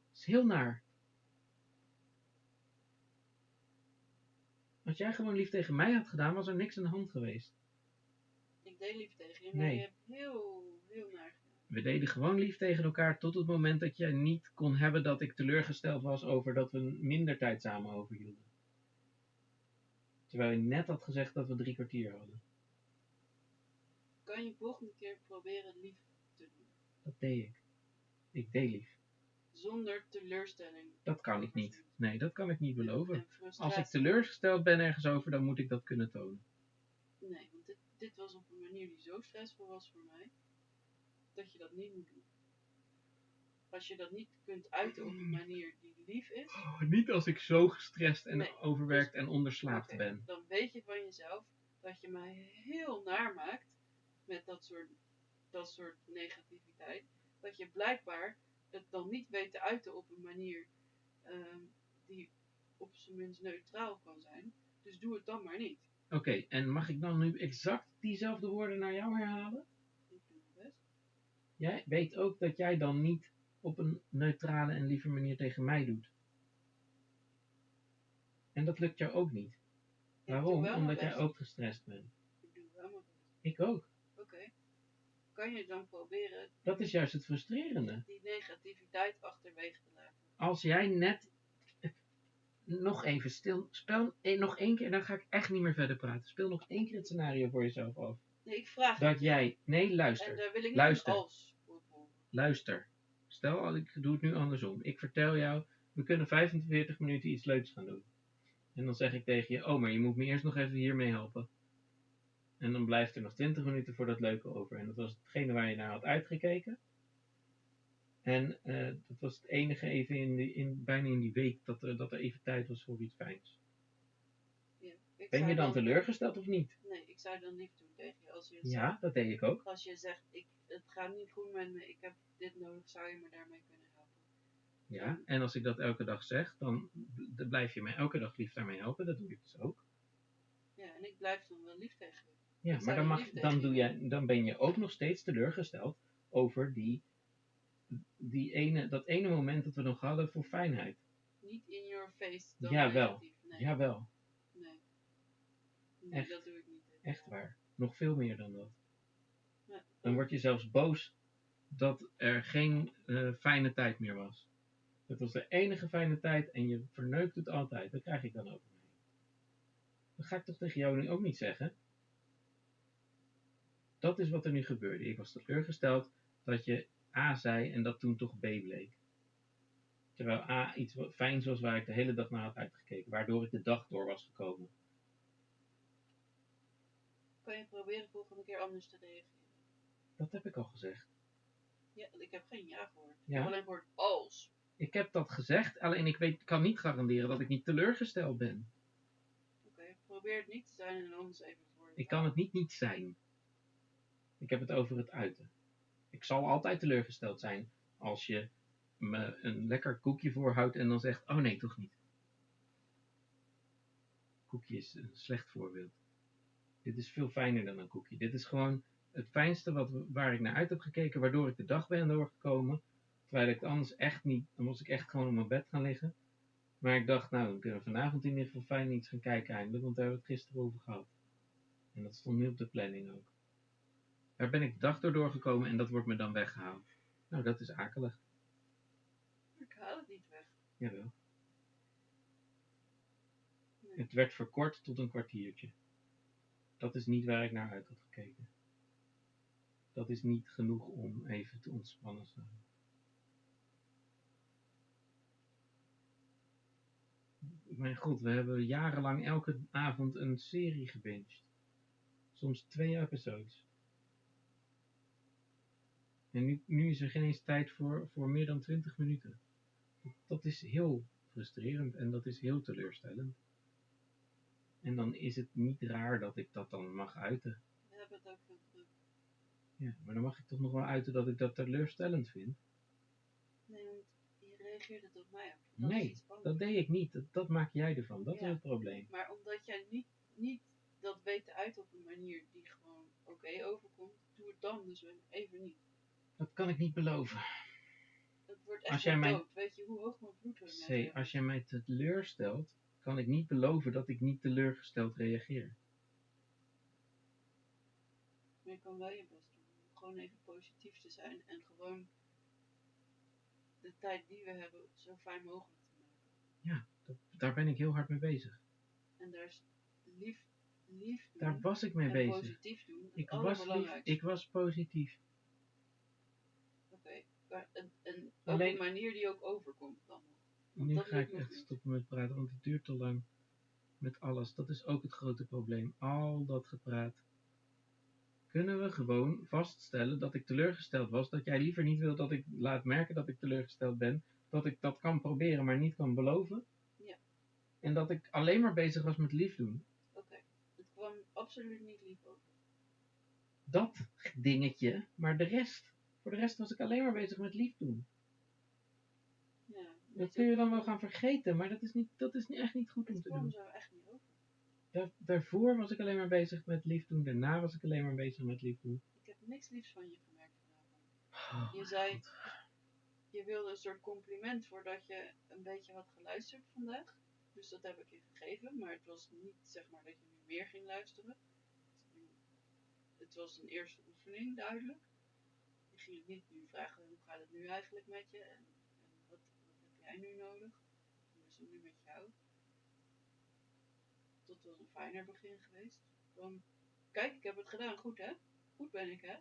Dat is heel naar. Als jij gewoon lief tegen mij had gedaan, was er niks aan de hand geweest. Ik deed lief tegen je, maar Nee. je hebt heel naar gedaan. We deden gewoon lief tegen elkaar tot het moment dat jij niet kon hebben dat ik teleurgesteld was over dat we minder tijd samen overhielden. Terwijl je net had gezegd dat we 3 kwartier hadden. Kan je volgende keer proberen lief te doen? Dat deed ik. Ik deed lief. Zonder teleurstelling. Dat kan ik niet. Nee, dat kan ik niet beloven. En frustratie. Als ik teleurgesteld ben ergens over, dan moet ik dat kunnen tonen. Nee, want dit was op een manier die zo stressvol was voor mij, dat je dat niet moet doen. Als je dat niet kunt uiten op een manier die lief is, Niet als ik zo gestrest en Nee. overwerkt en onderslaafd oké, ben. dan weet je van jezelf dat je mij heel naar maakt met dat soort negativiteit. Dat je blijkbaar het dan niet weet te uiten op een manier die op zijn minst neutraal kan zijn. Dus doe het dan maar niet. Oké, en mag ik dan nu exact diezelfde woorden naar jou herhalen? Ik doe het best. Jij weet ook dat jij dan niet op een neutrale en lieve manier tegen mij doet. En dat lukt jou ook niet. doe Waarom? wel mijn Omdat jij best. ook gestrest bent. Ik doe wel mijn best. Ik ook. Oké. Kan je dan proberen Dat is juist het frustrerende. die negativiteit achterwege te laten? Als jij net... Nog even stil. Speel nog 1 keer, dan ga ik echt niet meer verder praten. Speel nog 1 keer het scenario voor jezelf af. Nee, ik vraag Dat het. jij... Nee, En luister. daar wil ik niet Luister. een als voor volgen. Luister. Stel, ik doe het nu andersom. Ik vertel jou, we kunnen 45 minuten iets leuks gaan doen. En dan zeg ik tegen je, oh, maar je moet me eerst nog even hiermee helpen. En dan blijft er nog 20 minuten voor dat leuke over. En dat was hetgene waar je naar had uitgekeken. En dat was het enige even bijna in die week dat er even tijd was voor iets fijns. Ja. Ik Ben zou je dan teleurgesteld of niet? Nee, ik zou dan lief doen tegen je. Als je Ja, dat deed ik ook. Als je zegt, het gaat niet goed met me, ik heb dit nodig, zou je me daarmee kunnen helpen? Ja, en als ik dat elke dag zeg, dan blijf je mij elke dag lief daarmee helpen. Dat doe ik dus ook. Ja, en ik blijf dan wel lief tegen je. Ja, Ik maar zou dan, lief tegen je dan ben je ook nog steeds teleurgesteld over dat ene moment dat we nog hadden voor fijnheid. Niet in your face, dan Jawel. negatief. Nee. Jawel, Nee, Echt. dat doe ik niet. echt waar. Nog veel meer dan dat. Ja, Dan word je zelfs boos dat er geen fijne tijd meer was. Het was de enige fijne tijd en je verneukt het altijd. Dat krijg ik dan over mee. Dat ga ik toch tegen jou nu ook niet zeggen? Dat is wat er nu gebeurde. Ik was teleurgesteld dat je A zei en dat toen toch B bleek. Terwijl A iets wat fijns was waar ik de hele dag naar had uitgekeken. Waardoor ik de dag door was gekomen. kan je proberen volgende keer anders te reageren? Dat heb ik al gezegd. Ja, ik heb geen ja gehoord. Ik Ja. heb alleen gehoord als. Ik heb dat gezegd, alleen ik kan niet garanderen dat ik niet teleurgesteld ben. Oké, probeer het niet te zijn en anders even voor. Ik kan het niet zijn. Ik heb het over het uiten. Ik zal altijd teleurgesteld zijn als je me een lekker koekje voorhoudt en dan zegt, oh nee, toch niet. Koekje is een slecht voorbeeld. Dit is veel fijner dan een koekje. Dit is gewoon het fijnste waar ik naar uit heb gekeken, waardoor ik de dag ben doorgekomen. Terwijl ik het anders echt niet, dan moest ik echt gewoon op mijn bed gaan liggen. Maar ik dacht, nou, dan kunnen we vanavond in ieder geval fijn iets gaan kijken eindelijk, want daar hebben we het gisteren over gehad. En dat stond nu op de planning ook. Daar ben ik de dag door doorgekomen en dat wordt me dan weggehaald. Nou, dat is akelig. Ik haal het niet weg. Jawel. Nee. Het werd verkort tot een kwartiertje. Dat is niet waar ik naar uit had gekeken. Dat is niet genoeg om even te ontspannen samen. Mijn god, we hebben jarenlang elke avond een serie gebinged. Soms 2 episodes. En nu is er geen eens tijd voor meer dan 20 minuten. Dat is heel frustrerend en dat is heel teleurstellend. En dan is het niet raar dat ik dat dan mag uiten. We hebben het ook veel druk. Ja, maar dan mag ik toch nog wel uiten dat ik dat teleurstellend vind. Nee, want je reageerde op mij ook. Dat is Nee, iets anders. dat deed ik niet. Dat maak jij ervan. Dat Ja. is het probleem. Maar omdat jij niet dat weet te uit op een manier die gewoon oké overkomt, doe het dan dus even niet. Dat kan ik niet beloven. Het wordt Als echt jij wel mij- dood. Weet je hoe hoog mijn bloeddruk net C, als jij mij teleurstelt, kan ik niet beloven dat ik niet teleurgesteld reageer. Maar je kan wel je best doen. gewoon even positief te zijn en gewoon de tijd die we hebben zo fijn mogelijk te maken. Ja, daar ben ik heel hard mee bezig. En daar is lief doen Daar was ik mee en bezig. positief doen het Ik was lief, allerbelangrijkste. ik was positief. Oké, maar en op Alleen- een manier die ook overkomt dan nog. Want Nu dat ga lukt ik nog echt niet. stoppen met praten, want het duurt te lang met alles. Dat is ook het grote probleem. Al dat gepraat. Kunnen we gewoon vaststellen dat ik teleurgesteld was, dat jij liever niet wil dat ik laat merken dat ik teleurgesteld ben, dat ik dat kan proberen, maar niet kan beloven? Ja. En dat ik alleen maar bezig was met lief doen. Oké, het kwam absoluut niet lief over. Dat dingetje, maar voor de rest was ik alleen maar bezig met lief doen. Ja, Dat kun je dan wel gaan vergeten, maar dat is echt niet goed om het te kwam doen. zo echt niet over. Daarvoor was ik alleen maar bezig met lief doen, daarna was ik alleen maar bezig met lief doen. Ik heb niks liefs van je gemerkt vanavond. Oh, Je zei, je wilde een soort compliment voordat je een beetje had geluisterd vandaag. Dus dat heb ik je gegeven, maar het was niet zeg maar dat je nu meer ging luisteren. Het was een eerste oefening, duidelijk. Je ging het niet nu vragen, hoe gaat het nu eigenlijk met je? En wat heb jij nu nodig? Hoe is het nu met jou? Dat was een fijner begin geweest. Dan, kijk, ik heb het gedaan, goed hè? Goed ben ik hè?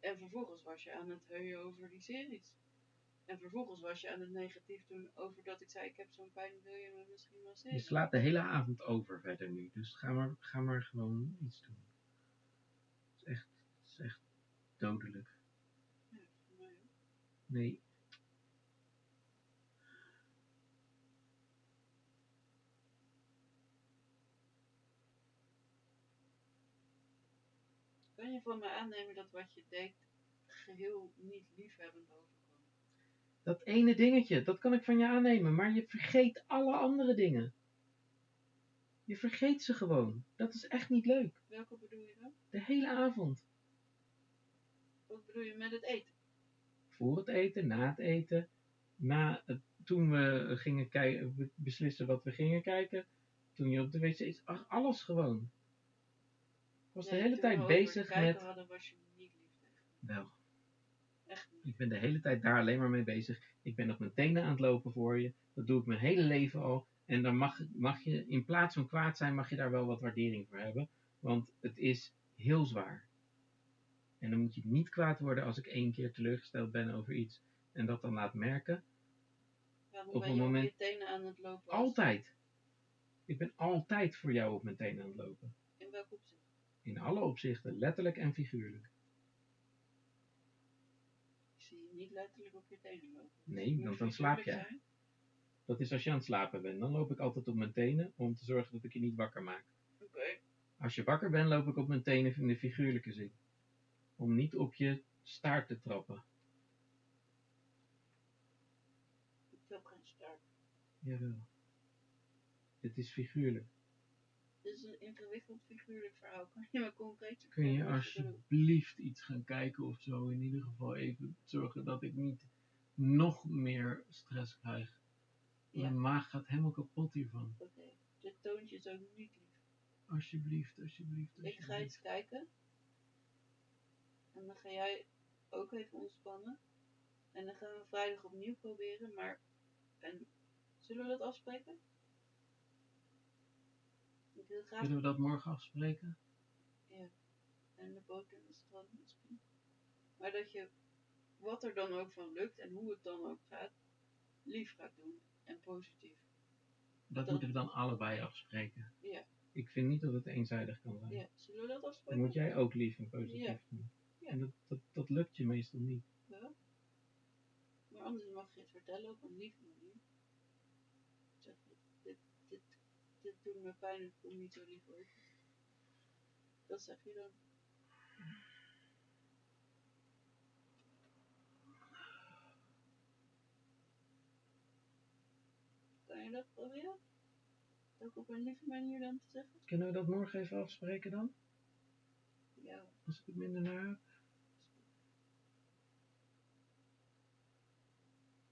En vervolgens was je aan het heuien over die series. En vervolgens was je aan het negatief doen over dat ik zei, ik heb zo'n pijn, wil je me misschien wel Je serie? slaat de hele avond over verder nu, dus ga maar gewoon iets doen. Het is echt dodelijk. Ja, voor mij ook. Nee. Kan je van mij aannemen dat wat je deed geheel niet liefhebbend overkwam? Dat ene dingetje, dat kan ik van je aannemen, maar je vergeet alle andere dingen. Je vergeet ze gewoon. Dat is echt niet leuk. Welke bedoel je dan? De hele avond. Wat bedoel je met het eten? Voor het eten, na het eten, toen we gingen beslissen wat we gingen kijken, toen je op de wc is, alles gewoon. Ik was de hele tijd bezig met... Hadden, was je niet lief tegen me. Wel, Echt niet. ik ben de hele tijd daar alleen maar mee bezig. Ik ben op mijn tenen aan het lopen voor je. Dat doe ik mijn hele leven al. En dan mag je, in plaats van kwaad zijn, mag je daar wel wat waardering voor hebben. Want het is heel zwaar. En dan moet je niet kwaad worden als ik 1 keer teleurgesteld ben over iets. En dat dan laat merken. Waarom Op ben een je moment- op je tenen aan het lopen? Altijd. Ik ben altijd voor jou op mijn tenen aan het lopen. In welk opzicht? In alle opzichten, letterlijk en figuurlijk. Ik zie je niet letterlijk op je tenen lopen. Nee, Moet want dan slaap figuurlijk jij. zijn. Dat is als je aan het slapen bent. Dan loop ik altijd op mijn tenen om te zorgen dat ik je niet wakker maak. Oké. Als je wakker bent, loop ik op mijn tenen in de figuurlijke zin. Om niet op je staart te trappen. Ik heb geen staart. Jawel. Het is figuurlijk. Dit is een ingewikkeld figuurlijk verhaal. Kan je me concreet Kun je vertellen wat je bedoelt? alsjeblieft iets gaan kijken of zo? In ieder geval even zorgen dat ik niet nog meer stress krijg. Ja. Mijn maag gaat helemaal kapot hiervan. Oké. Dit toontje is ook niet lief. Alsjeblieft. Ik ga iets kijken. En dan ga jij ook even ontspannen. En dan gaan we vrijdag opnieuw proberen. En zullen we dat afspreken? Ik wil graag. Kunnen we dat morgen afspreken? Ja. En de boot en het strand misschien. Maar dat je, wat er dan ook van lukt en hoe het dan ook gaat, lief gaat doen. En positief. Dat moeten we dan allebei afspreken. Ja. Ik vind niet dat het eenzijdig kan zijn. Ja. Zullen we dat Dan afspreken? moet jij ook lief en positief Ja. doen. Ja. En dat lukt je meestal niet. Wel. Maar anders mag je het vertellen op een lieve manier. Zeg, dit doet me pijn en ik kom niet zo lief over. Dat zeg je dan. Kan je dat proberen? Ook op een lieve manier dan te zeggen? Kunnen we dat morgen even afspreken dan? Ja. Als ik het minder naar heb?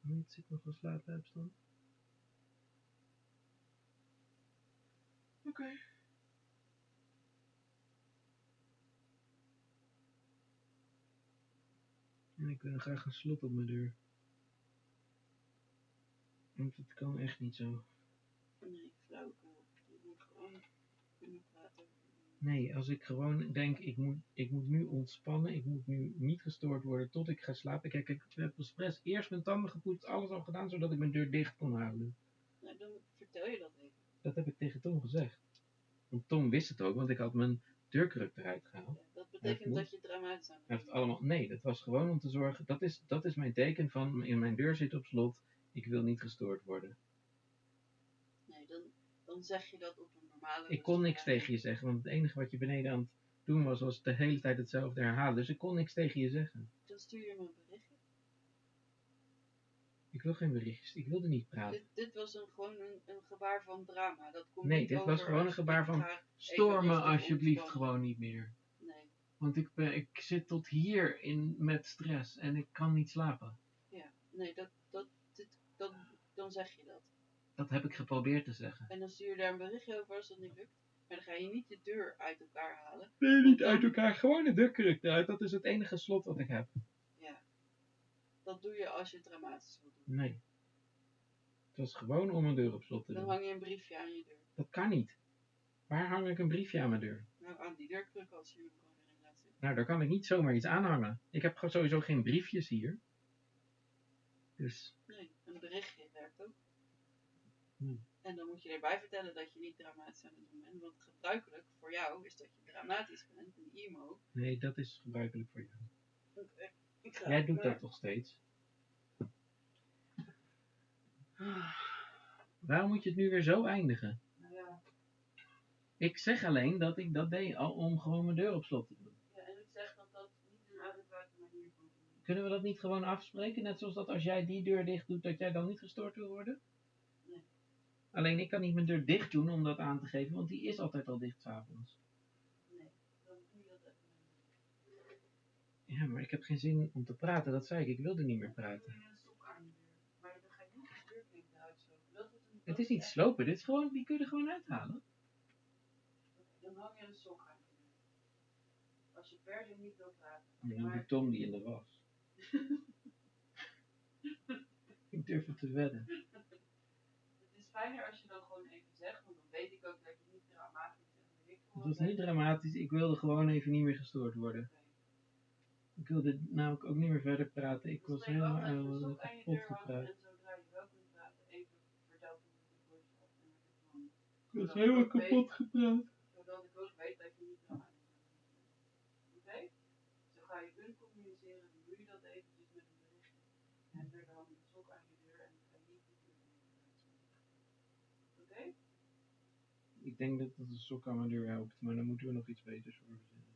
Niet, zit nog wel slapen hebt dan? Oké. En ik wil graag een slot op mijn deur. Want het kan echt niet zo. Nee, flauwekul. Je moet gewoon kunnen praten. Nee, als ik gewoon denk, ik moet nu ontspannen, ik moet nu niet gestoord worden tot ik ga slapen. Kijk, ik heb expres eerst mijn tanden gepoetst, alles al gedaan, zodat ik mijn deur dicht kon houden. Nou, dan vertel je dat even. Dat heb ik tegen Tom gezegd. Want Tom wist het ook, want ik had mijn deurkruk eruit gehaald. Ja, dat betekent dat je dramatisch aan Hij heeft allemaal, nee, dat was gewoon om te zorgen, dat is mijn teken van, in mijn deur zit op slot, ik wil niet gestoord worden. Nee, dan zeg je dat op een normale Ik kon niks rustige manier. tegen je zeggen, want het enige wat je beneden aan het doen was de hele tijd hetzelfde herhalen. Dus ik kon niks tegen je zeggen. Dan stuur je me een berichtje. Ik wil geen berichtjes, ik wilde niet praten. Dit was gewoon een gebaar van drama. Dat komt Nee, niet dit over was gewoon een als gebaar ik van, ga even stoor me rustig alsjeblieft ontspannen. gewoon niet meer. Nee, Want ik zit tot hier met stress en ik kan niet slapen. ja. Nee, dan zeg je dat. Dat heb ik geprobeerd te zeggen. En dan stuur je daar een berichtje over als dat niet lukt. Maar dan ga je niet de deur uit elkaar halen. Nee, Want niet dan- uit elkaar, gewoon de deurkruk eruit. Dat is het enige slot wat ik heb. Ja. Dat doe je als je het dramatisch wil doen. Nee. Het was gewoon om een deur op slot te Dan doen. hang je een briefje aan je deur. Dat kan niet. Waar hang ik een briefje aan mijn deur? Nou, aan die deurkruk als je hem gewoon erin laat zitten. Nou, daar kan ik niet zomaar iets aanhangen. Ik heb sowieso geen briefjes hier. Dus, Nee, een berichtje werkt ook. Nee. En dan moet je erbij vertellen dat je niet dramatisch aan het doen bent. Want gebruikelijk voor jou is dat je dramatisch bent. Een emo. nee, dat is gebruikelijk voor jou. Ik ga Jij doet dat toch steeds? Waarom moet je het nu weer zo eindigen? Nou ja. Ik zeg alleen dat ik dat deed al om gewoon mijn deur op slot te doen. Ja, en ik zeg dat dat niet een adequate manier van doen. Kunnen we dat niet gewoon afspreken? Net zoals dat als jij die deur dicht doet, dat jij dan niet gestoord wil worden? Nee. Alleen ik kan niet mijn deur dicht doen om dat aan te geven, want die is altijd al dicht 's avonds. Nee, dan doe je dat even niet. Ja, maar ik heb geen zin om te praten, dat zei ik. Ik wilde niet meer praten. Dan doe je een stok aan je deur. Maar dan ga je niet de deurklik eruit slopen. Het is niet slopen, dit is gewoon, die kun je er gewoon uithalen. Dan hang je een sok aan je deur. Als je per se niet wil praten. En dan Maar doet Tom die in de was. Ik durf het te wedden. het is fijner als je dan gewoon even zegt. Want dan weet ik ook dat je niet dramatisch en weet ik veel Het wat was niet bent. dramatisch, ik wilde gewoon even niet meer gestoord worden. Oké. Ik wilde namelijk ook niet meer verder praten. Ik Dan was spreek altijd een helemaal sok aan je kapot deur hangen. gepraat. En zodra je wel kunt praten, even vertelt hoe het wordt af en dan heb je Ik was zodat helemaal ik ook kapot gepraat. zodat ik ook weet dat je niet dramatisch bent. Oké? Zo ga je kunnen communiceren, dan doe je dat eventjes met een berichtje. En verder hang je een sok aan je deur en dan ga je niet de deur eruit. Oké? Ik denk dat het een sok aan mijn deur helpt, maar dan moeten we nog iets beters voor verzinnen.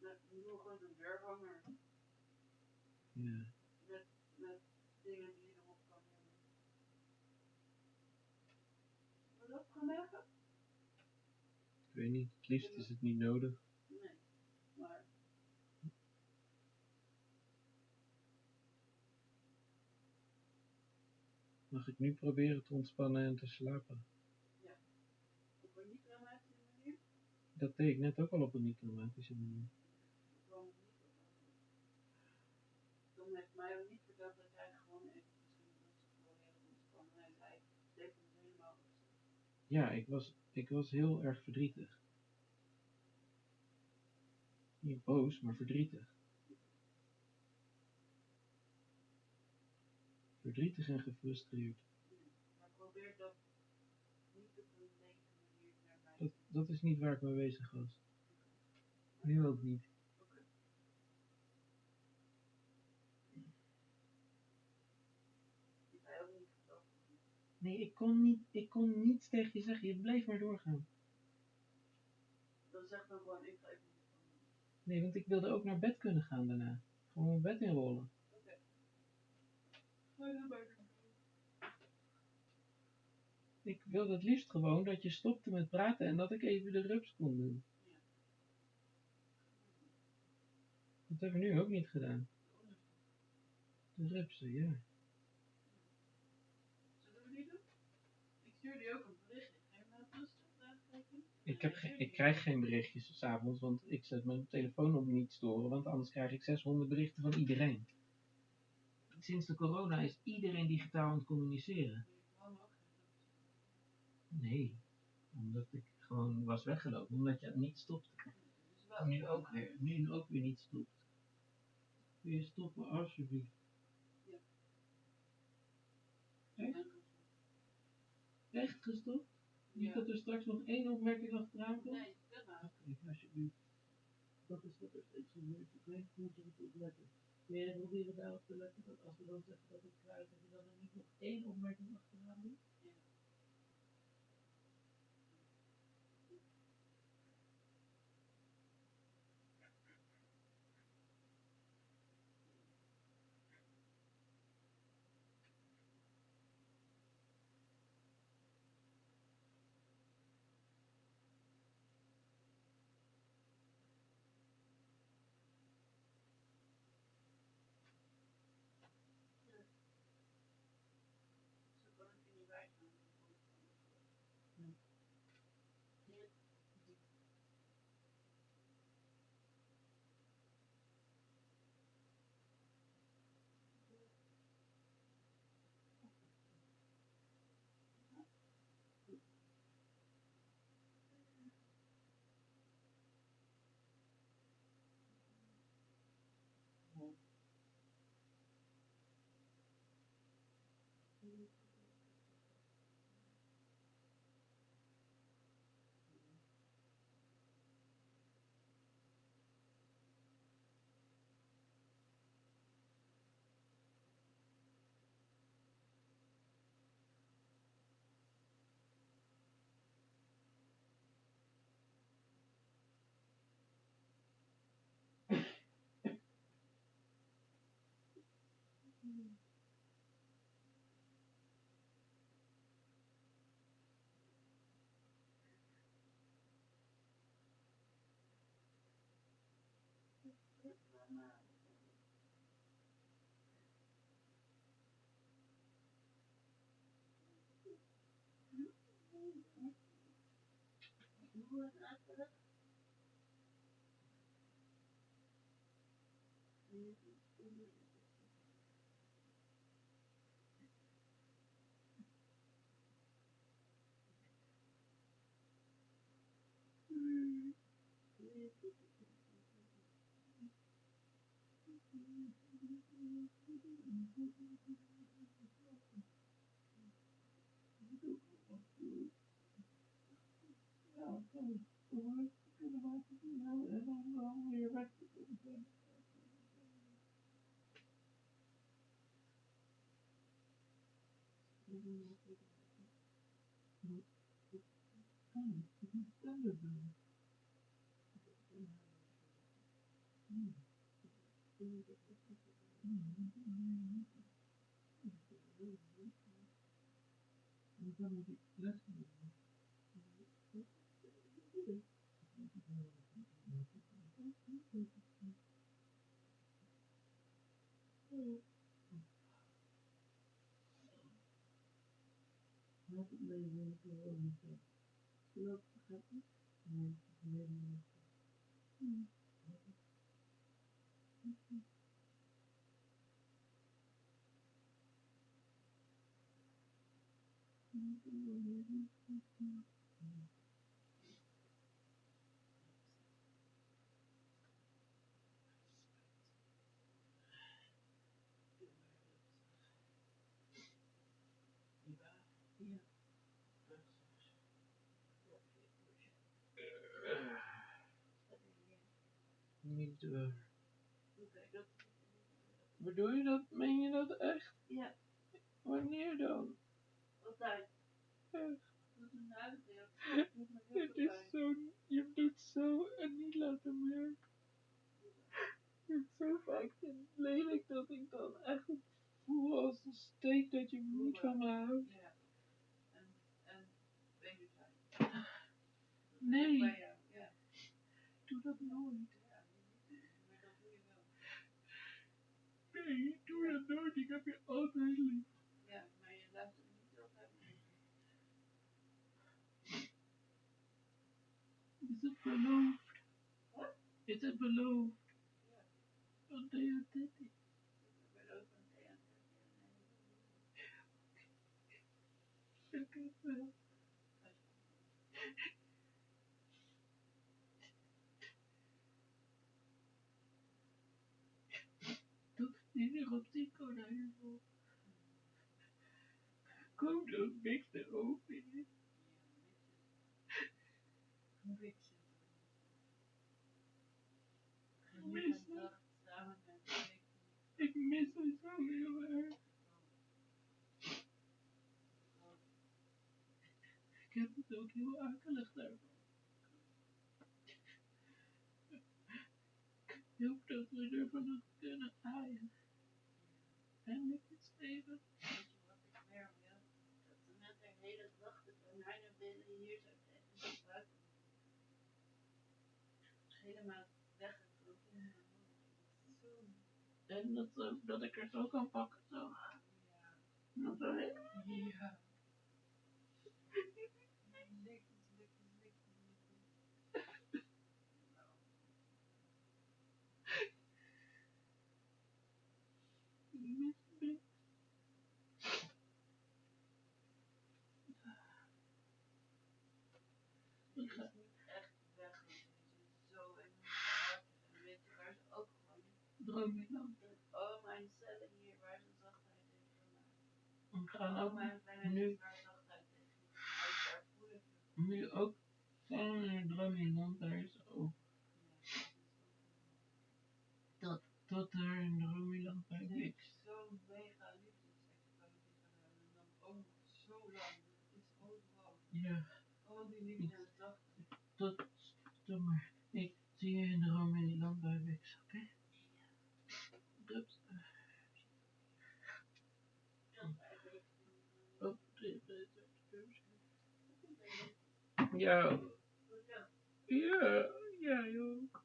Nou, dan doen we gewoon een deurhanger Ja. met dingen die je erop kan hebben. Wil je dat gaan leggen? Ik weet niet, het liefst is het niet nodig. Nee, maar Mag ik nu proberen te ontspannen en te slapen? op een niet dramatische manier Dat deed ik net ook al op een niet-dramatische manier. kwam het niet op aan. Tom heeft mij ook niet verteld dat jij gewoon even misschien rustig proberen te ontspannen. Hij zei, steek hem helemaal rustig. Ja, ik was heel erg verdrietig. Niet boos, maar verdrietig. Verdrietig en gefrustreerd. Maar probeer dat niet op een negatieve manier naar mij te Dat is niet waar ik mee bezig was. Nu ook niet. Oké. Je zei ook niet verteld. Nee, ik kon niets tegen je zeggen. Je bleef maar doorgaan. Dan zeg dan gewoon, ik ga even niet van doen. Nee, want ik wilde ook naar bed kunnen gaan daarna. Gewoon mijn bed inrollen. Oké. Ga je dan maar doen. Ik wilde het liefst gewoon dat je stopte met praten en dat ik even de rups kon doen. Dat hebben we nu ook niet gedaan. De rupsen, ja. Zullen we die doen? Ik stuurde je ook een berichtje. Ga je nou rustig kijken? Ik krijg geen berichtjes 's avonds, want ik zet mijn telefoon op niet storen, want anders krijg ik 600 berichten van iedereen. Sinds de corona is iedereen digitaal aan het communiceren. Nee, omdat ik gewoon was weggelopen, omdat je het niet stopte. Nu ook weer niet stopt. Kun je stoppen alsjeblieft? Echt? Echt gestopt? Niet dat er straks nog 1 opmerking achteraan komt? Nee, daarna. Oké, alsjeblieft. Dat is wat er steeds gebeurt. Ik weet niet of het opletten. Kun jij proberen daarop te letten dat als we dan zeggen dat het klaar is, dat je dan er niet nog 1 opmerking achteraan doet? Zo kan ik er niet bij gaan. Niet Bedoel je dat? Meen je dat echt? Ja, Wanneer dan? altijd. Echt? Dat is een uitdeel. Het is zo... Je doet zo en niet laten merken. Het is zo vaak lelijk dat ik dan echt voel als een steek dat je niet van me houdt. Ja. En wederzijds. Nee. Bij jou, ja. Doe dat nooit. Ja, maar dat doe je wel. Nee, ik doe dat nooit. Ik heb je altijd lief. Ja, maar je laat het niet altijd merken. het beloofd? Wat? Is het beloofd? Ja. Van Thea Teddy. Beloofd van Thea Teddy. Oké, wel. Tot ieder op die konijn. Komt ook niks erover in. Ik mis het zo heel erg. Ik heb het ook heel akelig daarvan. Ik hoop dat we er vanaf kunnen aaien. En ik het steven. Weet je wat ik merk, ja? Dat we met de hele dag de konijnen binnen hier zo tegen de buik. Helemaal weggevlogen. En dat ik er zo kan pakken, zo. Ja. Dat zo heet. Ja. Ik ga niet echt weg. Je zit zo in mijn hart. En weet je waar ze ook gewoon Droomland. Oh, mijn cellen hier waar ze zachtheid heeft gemaakt. We gaan ook nu waar zachtheid heeft gemaakt. Nu ook van Droomland, daar is ze ook. Tot er in Droomland bij Wix. Zo'n mega liefdesexplosie gedaan. En dan ook nog zo lang. Het is overal. Ja. Oh, die liefde en zachtheid. Tot maar. Ik zie je in Droomland bij Wix, oké? Okay? Ja. Ja, jij ook.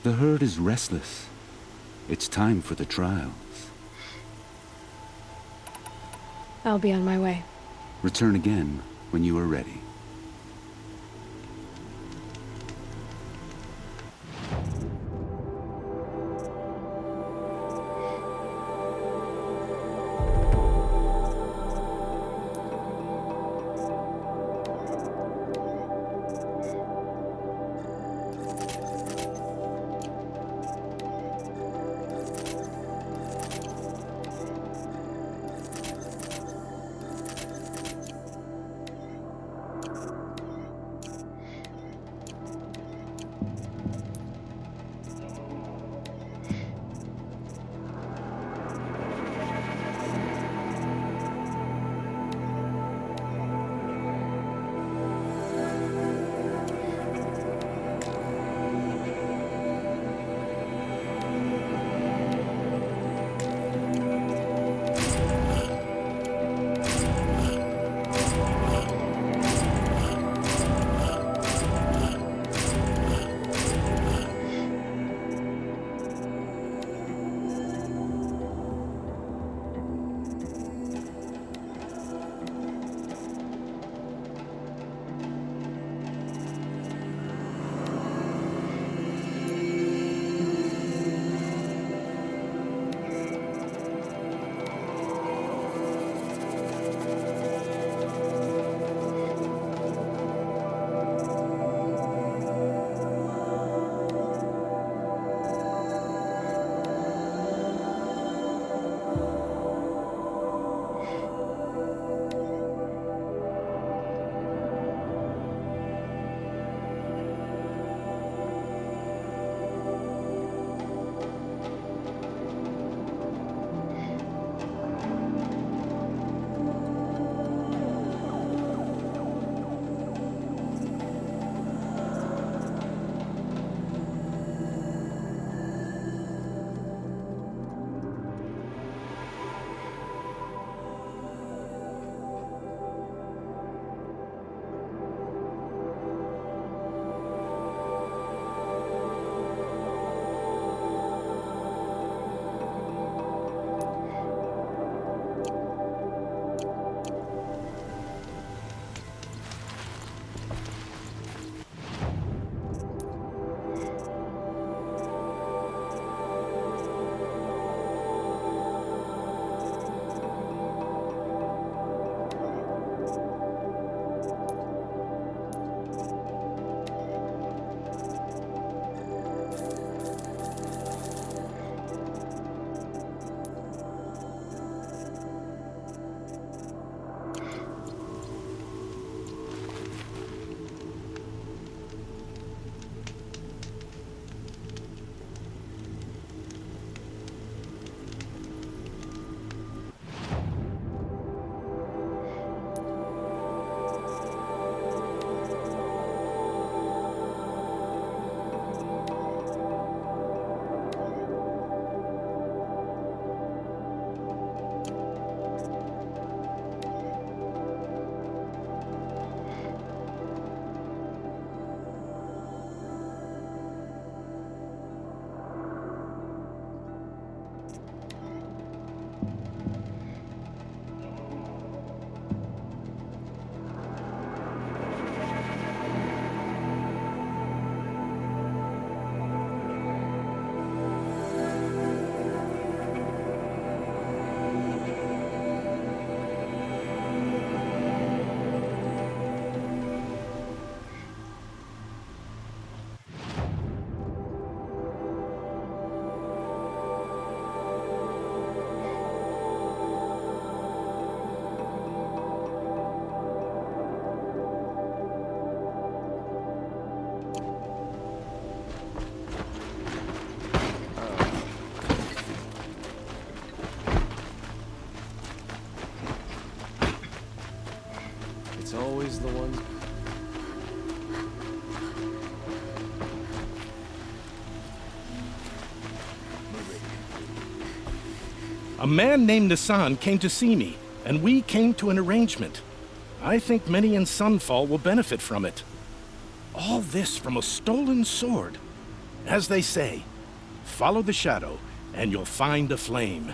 The herd is restless. It's time for the trials. I'll be on my way. Return again when you are ready. A man named Nissan came to see me, and we came to an arrangement. I think many in Sunfall will benefit from it. All this from a stolen sword. As they say, follow the shadow, and you'll find a flame.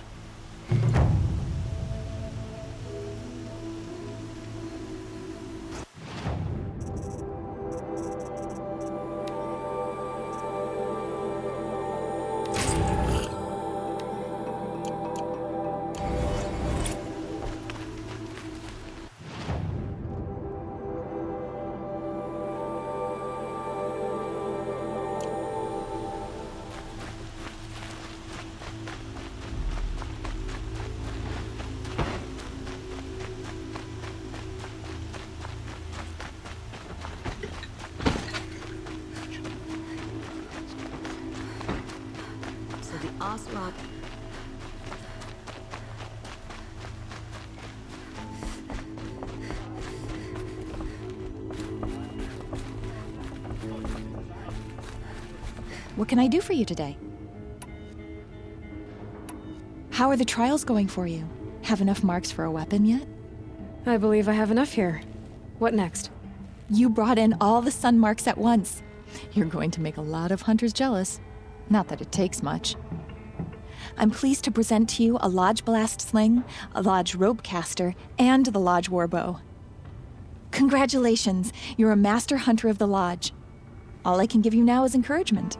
So the Ocelot. What can I do for you today? How are the trials going for you? Have enough marks for a weapon yet? I believe I have enough here. What next? You brought in all the sun marks at once. You're going to make a lot of hunters jealous. Not that it takes much. I'm pleased to present to you a Lodge Blast Sling, a Lodge Rope Caster, and the Lodge Warbow. Congratulations! You're a master hunter of the Lodge. All I can give you now is encouragement.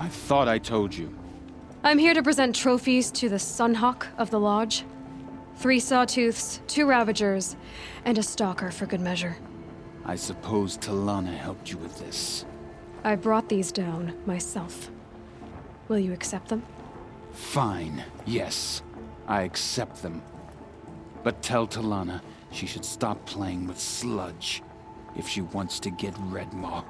I thought I told you. I'm here to present trophies to the Sunhawk of the Lodge. 3 Sawtooths, 2 Ravagers, and a Stalker for good measure. I suppose Talana helped you with this. I brought these down myself. Will you accept them? Fine, yes. I accept them. But tell Talana she should stop playing with sludge if she wants to get Redmaw.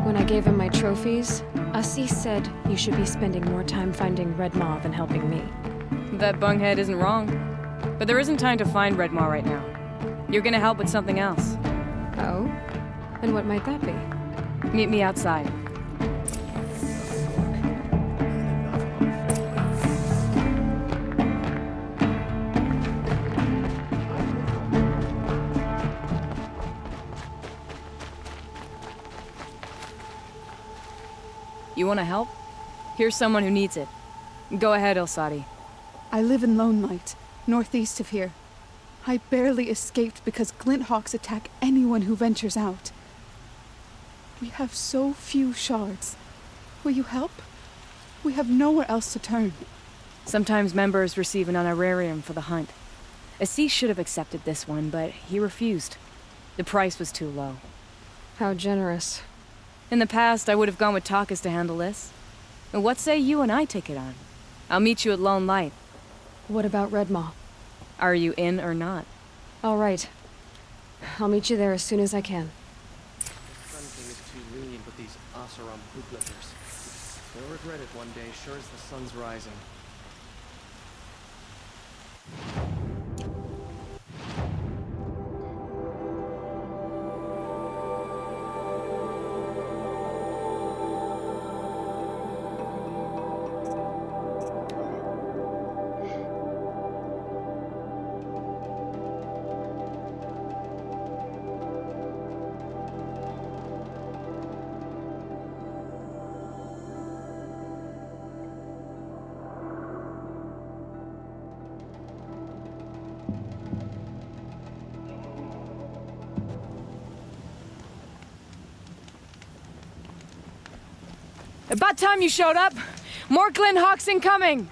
When I gave him my trophies, Assis said you should be spending more time finding Redmaw than helping me. That bunghead isn't wrong. But there isn't time to find Redmaw right now. You're gonna help with something else. Oh? And what might that be? Meet me outside. You wanna help? Here's someone who needs it. Go ahead, Elsadi. I live in Lone Light, northeast of here. I barely escaped because Glinthawks attack anyone who ventures out. We have so few shards. Will you help? We have nowhere else to turn. Sometimes members receive an honorarium for the hunt. Assis should have accepted this one, but he refused. The price was too low. How generous. In the past, I would have gone with Takas to handle this. And what say you and I take it on? I'll meet you at Lone Light. What about Redmaw? Are you in or not? All right. I'll meet you there as soon as I can. The Sun King is too lenient with these Oseram bootlickers. They'll regret it one day, sure as the sun's rising. About time you showed up! More Glinthawks incoming!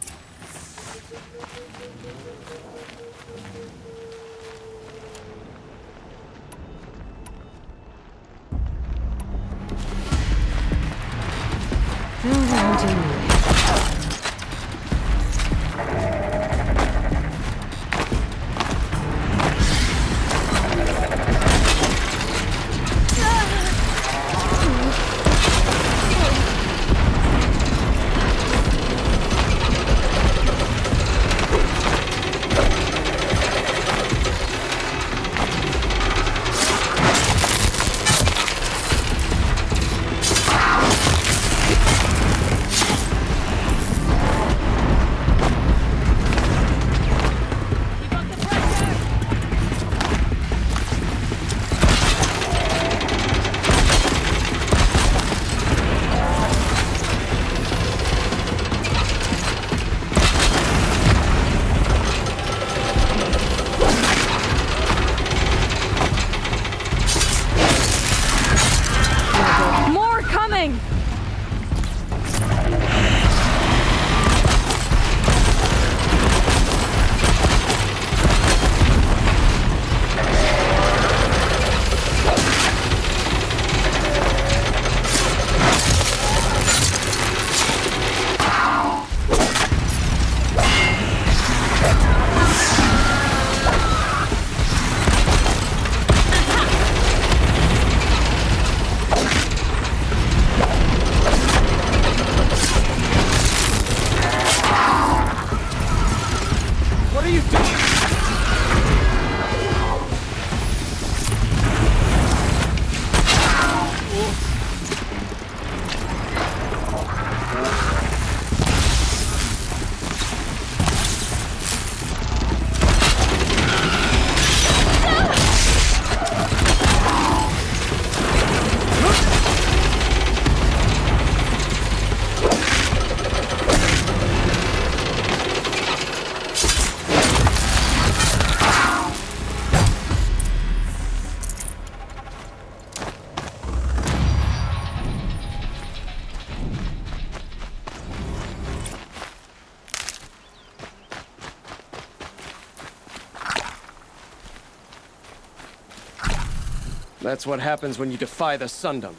That's what happens when you defy the Sundom.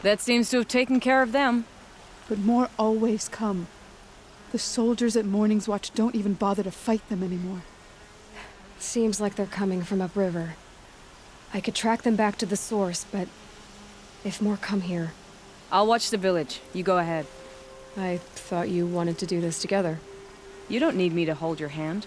That seems to have taken care of them. But more always come. The soldiers at Morning's Watch don't even bother to fight them anymore. Seems like they're coming from upriver. I could track them back to the source, but if more come here... I'll watch the village. You go ahead. I thought you wanted to do this together. You don't need me to hold your hand.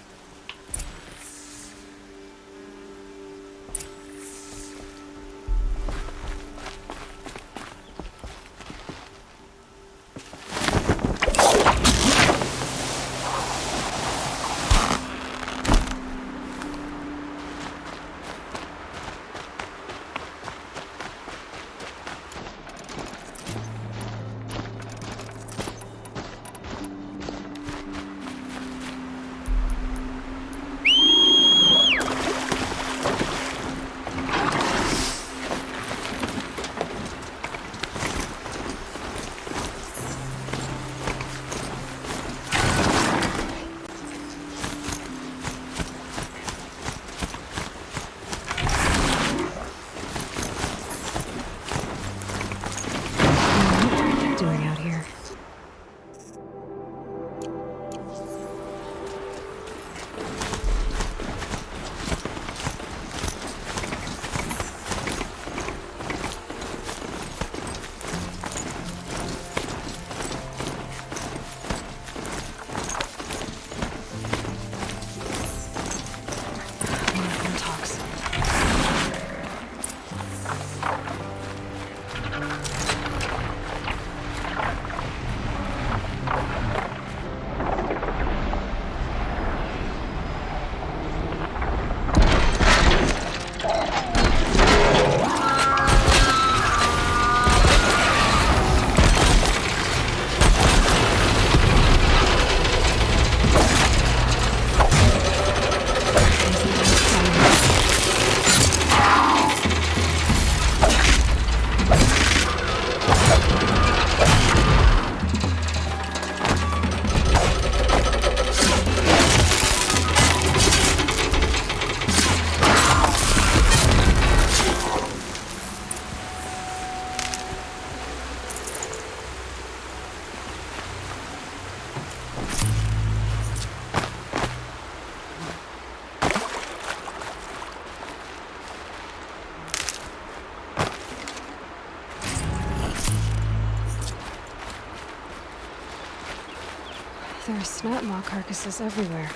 There are snapmaw carcasses everywhere.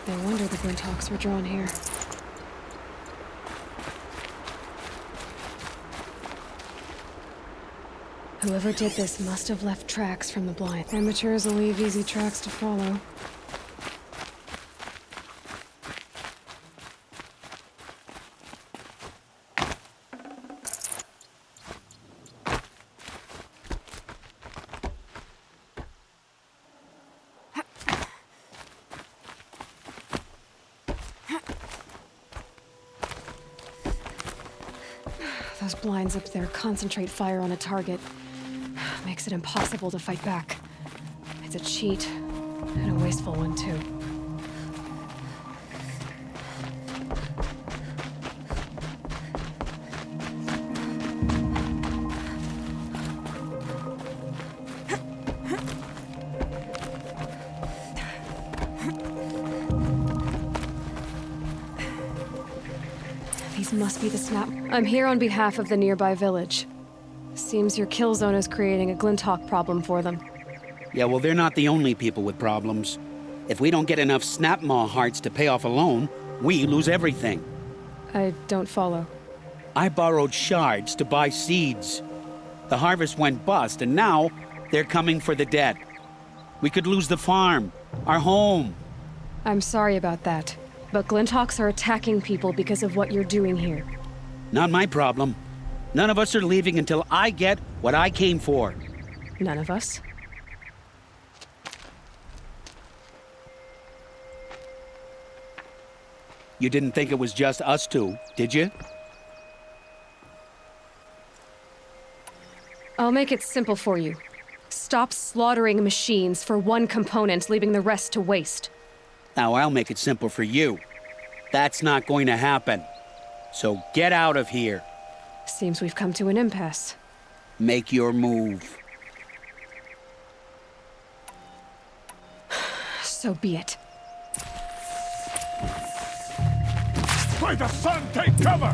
No wonder the Glinthawks were drawn here. Whoever did this must have left tracks from the blind. Amateurs will leave easy tracks to follow. Those blinds up there concentrate fire on a target. Makes it impossible to fight back. It's a cheat, and a wasteful one too. These must be the snap. I'm here on behalf of the nearby village. Seems your kill zone is creating a Glinthawk problem for them. Yeah, well, they're not the only people with problems. If we don't get enough Snapmaw hearts to pay off a loan, we lose everything. I don't follow. I borrowed shards to buy seeds. The harvest went bust, and now they're coming for the debt. We could lose the farm, our home. I'm sorry about that, but Glinthawks are attacking people because of what you're doing here. Not my problem. None of us are leaving until I get what I came for. None of us? You didn't think it was just us two, did you? I'll make it simple for you. Stop slaughtering machines for one component, leaving the rest to waste. Now I'll make it simple for you. That's not going to happen. So get out of here. Seems we've come to an impasse. Make your move. So be it. By the sun, take cover!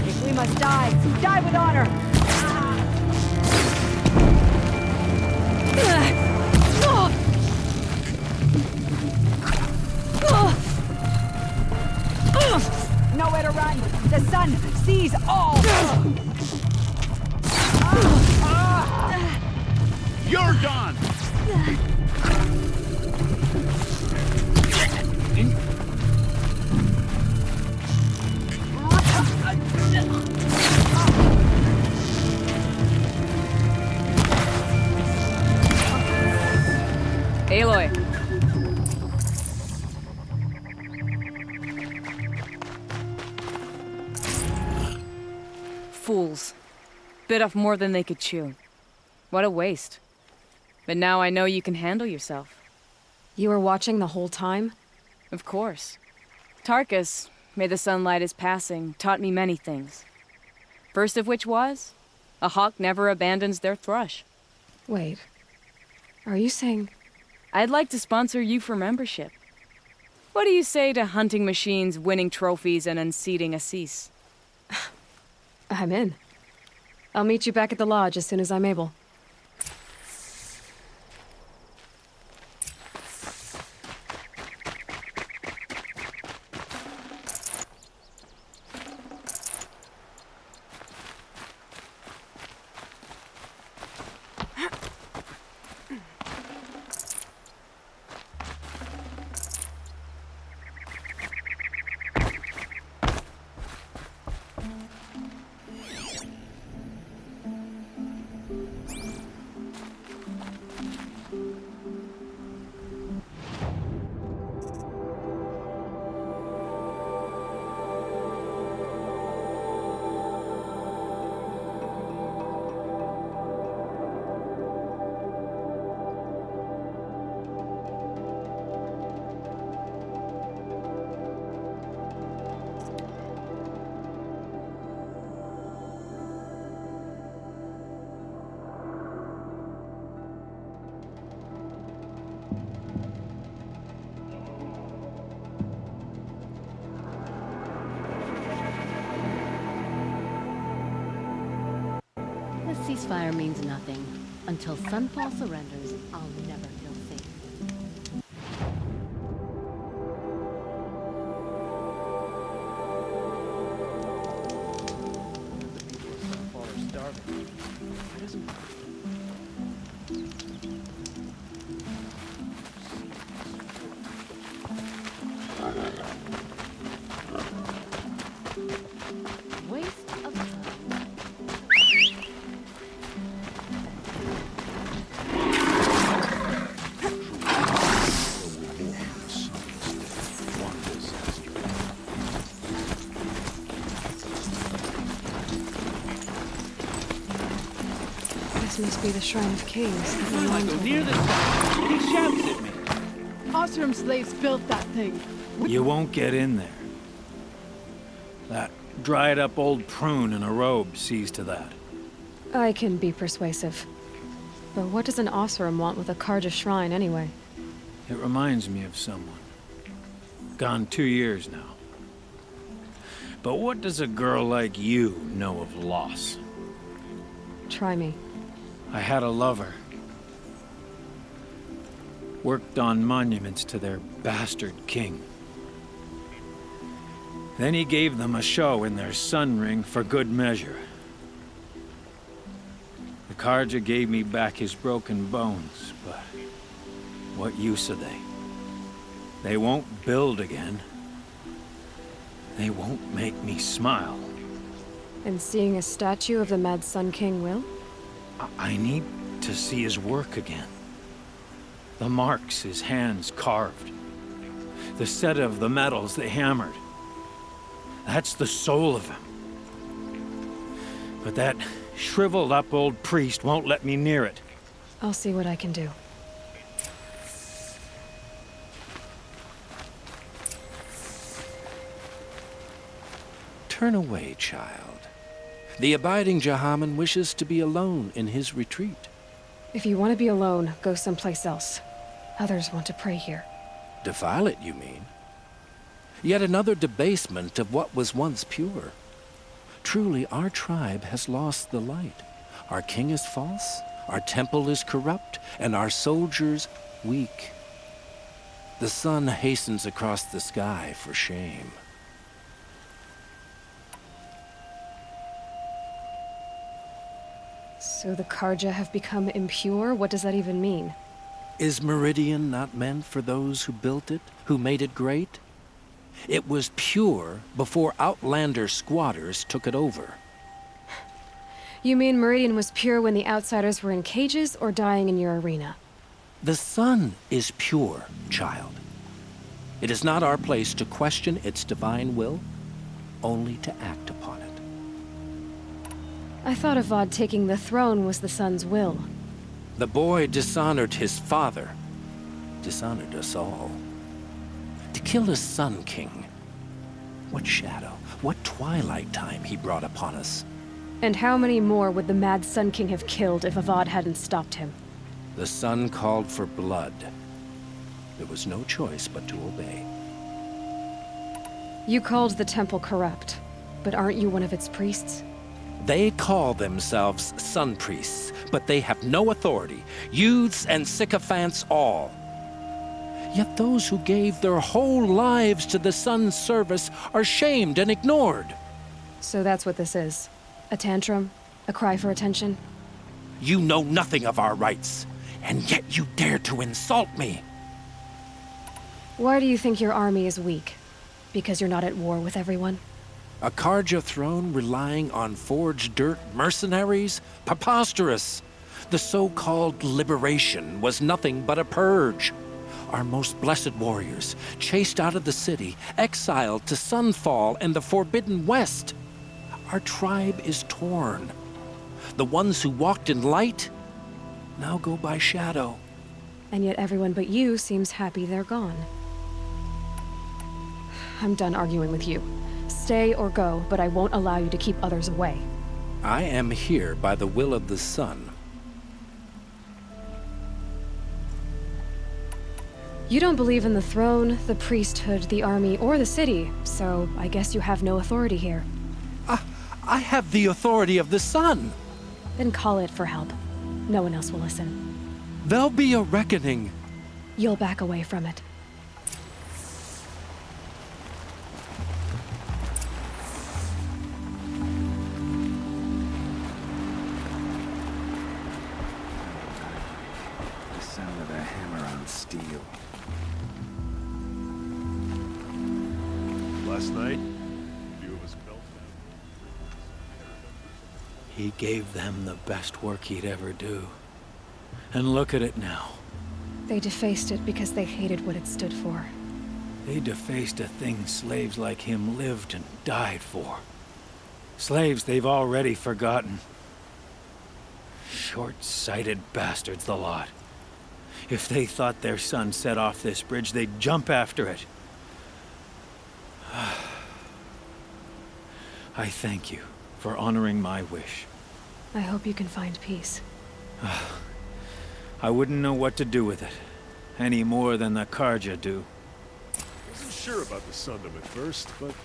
If we must die, die with honor! Nowhere to run! The sun sees all! You're done! Aloy. Fools. Bit off more than they could chew. What a waste. But now I know you can handle yourself. You were watching the whole time? Of course. Tarkus, may the sunlight is passing, taught me many things. First of which was, a hawk never abandons their thrush. Wait. Are you saying... I'd like to sponsor you for membership. What do you say to hunting machines, winning trophies, and unseating Assis? I'm in. I'll meet you back at the lodge as soon as I'm able. The ceasefire means nothing. Until Sunfall surrenders, I'll never feel safe. The people of Sunfall are starving. Why doesn't... Waste of time. This must be the Shrine of Kings. When I go near this guy, he shouts at me. Oseram slaves built that thing. You won't get in there. That dried-up old prune in a robe sees to that. I can be persuasive. But what does an Oseram want with a Carja shrine, anyway? It reminds me of someone. Gone 2 years now. But what does a girl like you know of loss? Try me. I had a lover. Worked on monuments to their bastard king. Then he gave them a show in their sun ring for good measure. The Carja gave me back his broken bones, but what use are they? They won't build again. They won't make me smile. And seeing a statue of the Mad Sun King will? I need to see his work again. The marks his hands carved. The set of the metals they hammered. That's the soul of him. But that shriveled up old priest won't let me near it. I'll see what I can do. Turn away, child. The abiding Jahaman wishes to be alone in his retreat. If you want to be alone, go someplace else. Others want to pray here. Defile it, you mean? Yet another debasement of what was once pure. Truly, our tribe has lost the light. Our king is false, our temple is corrupt, and our soldiers weak. The sun hastens across the sky for shame. So the Carja have become impure? What does that even mean? Is Meridian not meant for those who built it, who made it great? It was pure before Outlander squatters took it over. You mean Meridian was pure when the outsiders were in cages or dying in your arena? The sun is pure, child. It is not our place to question its divine will, only to act upon it. I thought Avad taking the throne was the sun's will. The boy dishonored his father, dishonored us all. To kill his Sun King. What shadow, what twilight time he brought upon us. And how many more would the Mad Sun King have killed if Avad hadn't stopped him? The sun called for blood. There was no choice but to obey. You called the temple corrupt, but aren't you one of its priests? They call themselves sun priests, but they have no authority. Youths and sycophants all. Yet those who gave their whole lives to the sun's service are shamed and ignored. So that's what this is. A tantrum? A cry for attention? You know nothing of our rights, and yet you dare to insult me. Why do you think your army is weak? Because you're not at war with everyone? A Carja throne relying on forged dirt mercenaries? Preposterous! The so-called liberation was nothing but a purge. Our most blessed warriors, chased out of the city, exiled to Sunfall and the Forbidden West. Our tribe is torn. The ones who walked in light now go by shadow. And yet everyone but you seems happy they're gone. I'm done arguing with you. Stay or go, but I won't allow you to keep others away. I am here by the will of the sun. You don't believe in the throne, the priesthood, the army, or the city, so I guess you have no authority here. I have the authority of the sun. Then call it for help. No one else will listen. There'll be a reckoning. You'll back away from it. The sound of a hammer on steel. Last night, a few of us felt He gave them the best work he'd ever do. And look at it now. They defaced it because they hated what it stood for. They defaced a thing slaves like him lived and died for. Slaves they've already forgotten. Short-sighted bastards, the lot. If they thought their son set off this bridge, they'd jump after it. I thank you for honoring my wish. I hope you can find peace. I wouldn't know what to do with it, any more than the Carja do. Wasn't sure about the Sundom at first, but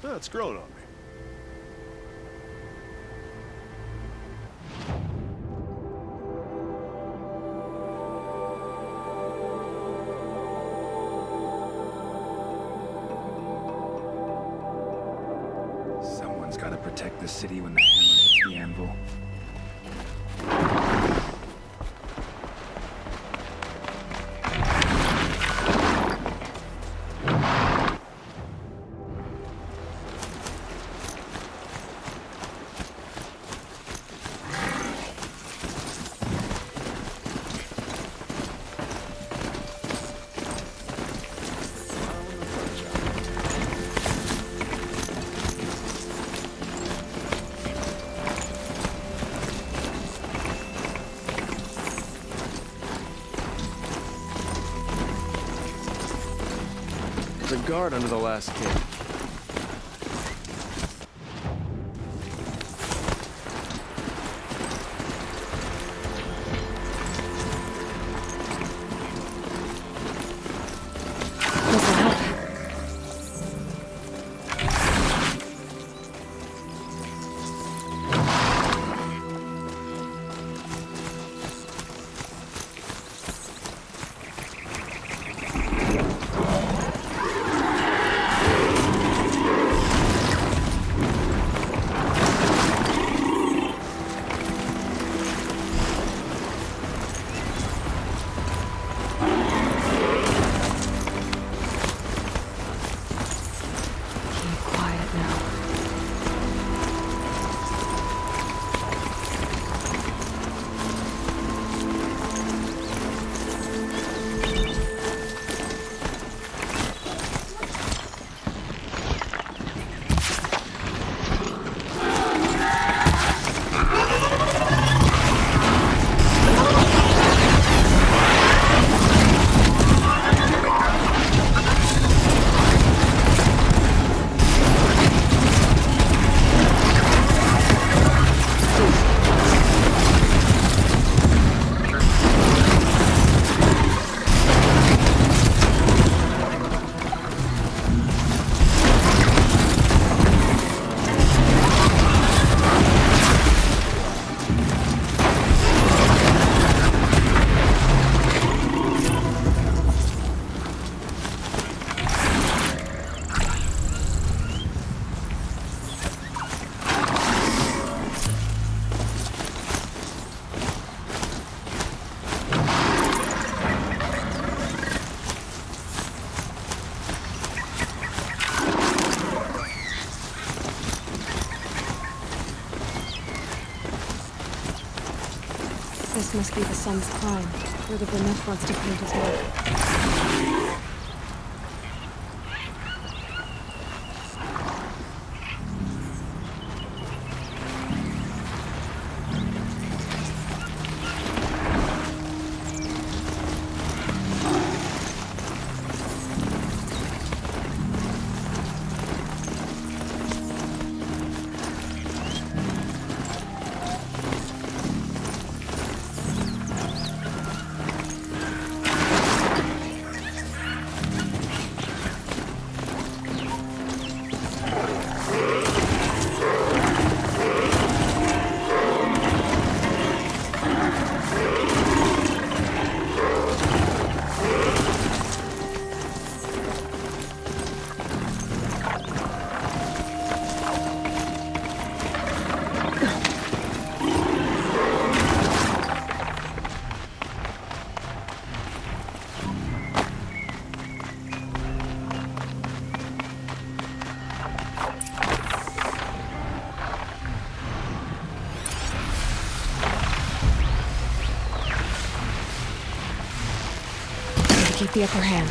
Oh, it's growing on me. Someone's got to protect the city when the hammer hits the anvil. There's a guard under the last gate. This must be the sun's climb, where the Vermith wants to paint his mark. Keep the upper hand.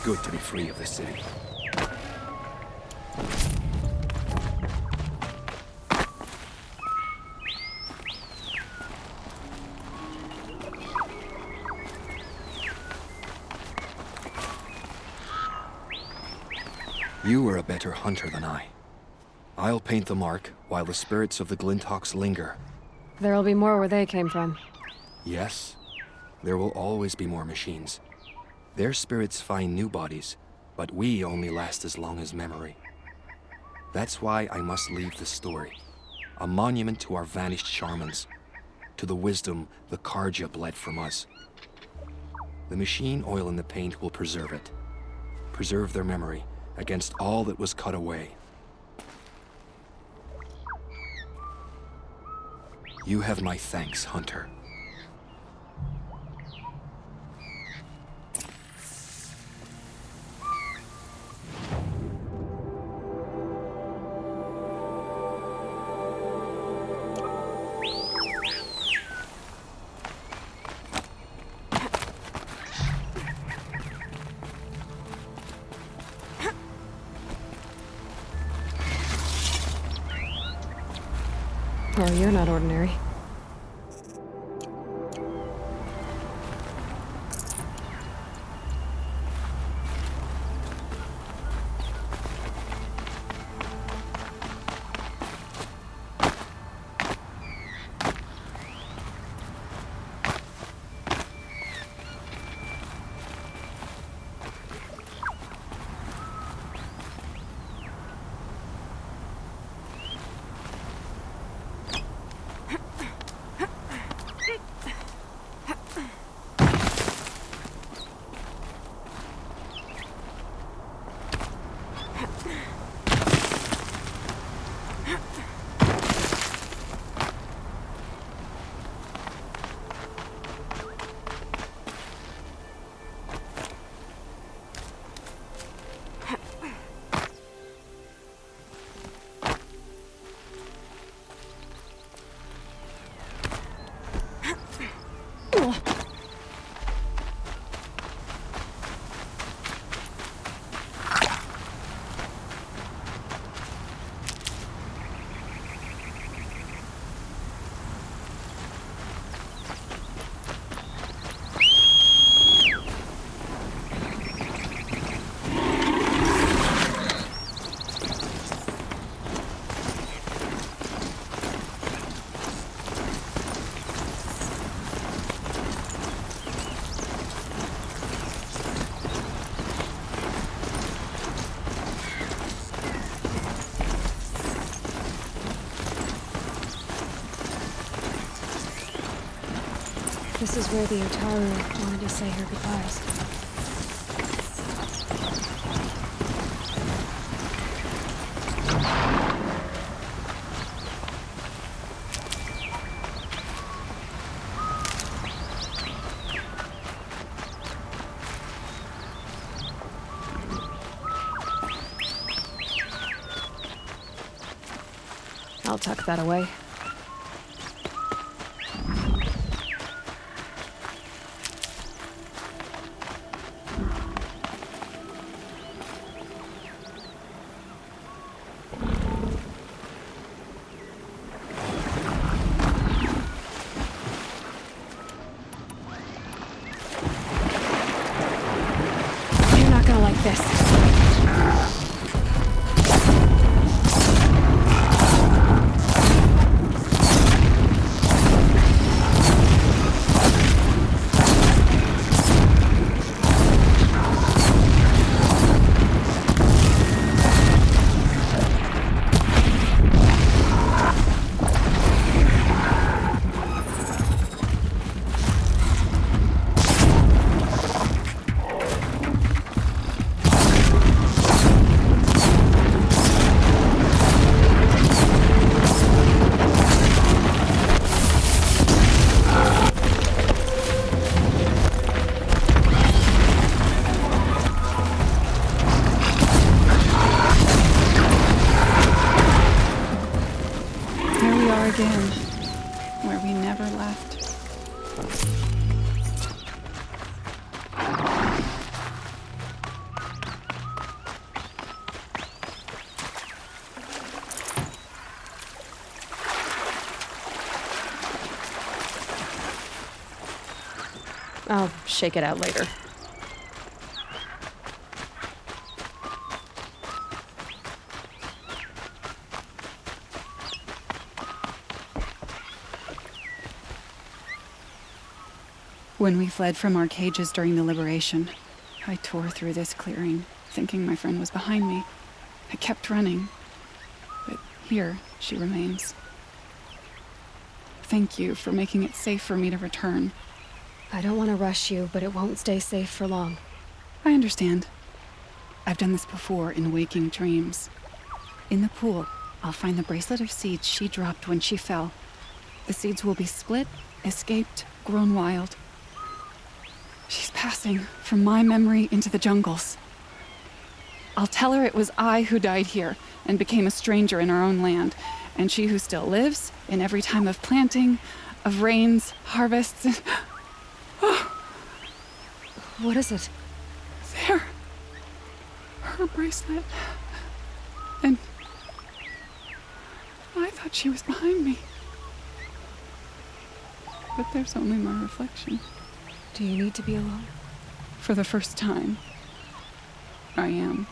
good to be free of the city. You are a better hunter than I. I'll paint the mark while the spirits of the Glinthawks linger. There'll be more where they came from. Yes, there will always be more machines. Their spirits find new bodies, but we only last as long as memory. That's why I must leave this story. A monument to our vanished shamans, to the wisdom the Carja bled from us. The machine oil in the paint will preserve it. Preserve their memory against all that was cut away. You have my thanks, Hunter. Well, you're not ordinary. This is where the Utaru wanted to say her goodbyes. I'll tuck that away. You're not gonna like this. Again, where we never left. I'll shake it out later. When we fled from our cages during the liberation, I tore through this clearing, thinking my friend was behind me. I kept running, but here she remains. Thank you for making it safe for me to return. I don't want to rush you, but it won't stay safe for long. I understand. I've done this before in waking dreams. In the pool, I'll find the bracelet of seeds she dropped when she fell. The seeds will be split, escaped, grown wild. She's passing from my memory into the jungles. I'll tell her it was I who died here and became a stranger in our own land, and she who still lives in every time of planting, of rains, harvests, and... What is it? There. Her bracelet. And I thought she was behind me. But there's only my reflection. Do you need to be alone? For the first time, I am.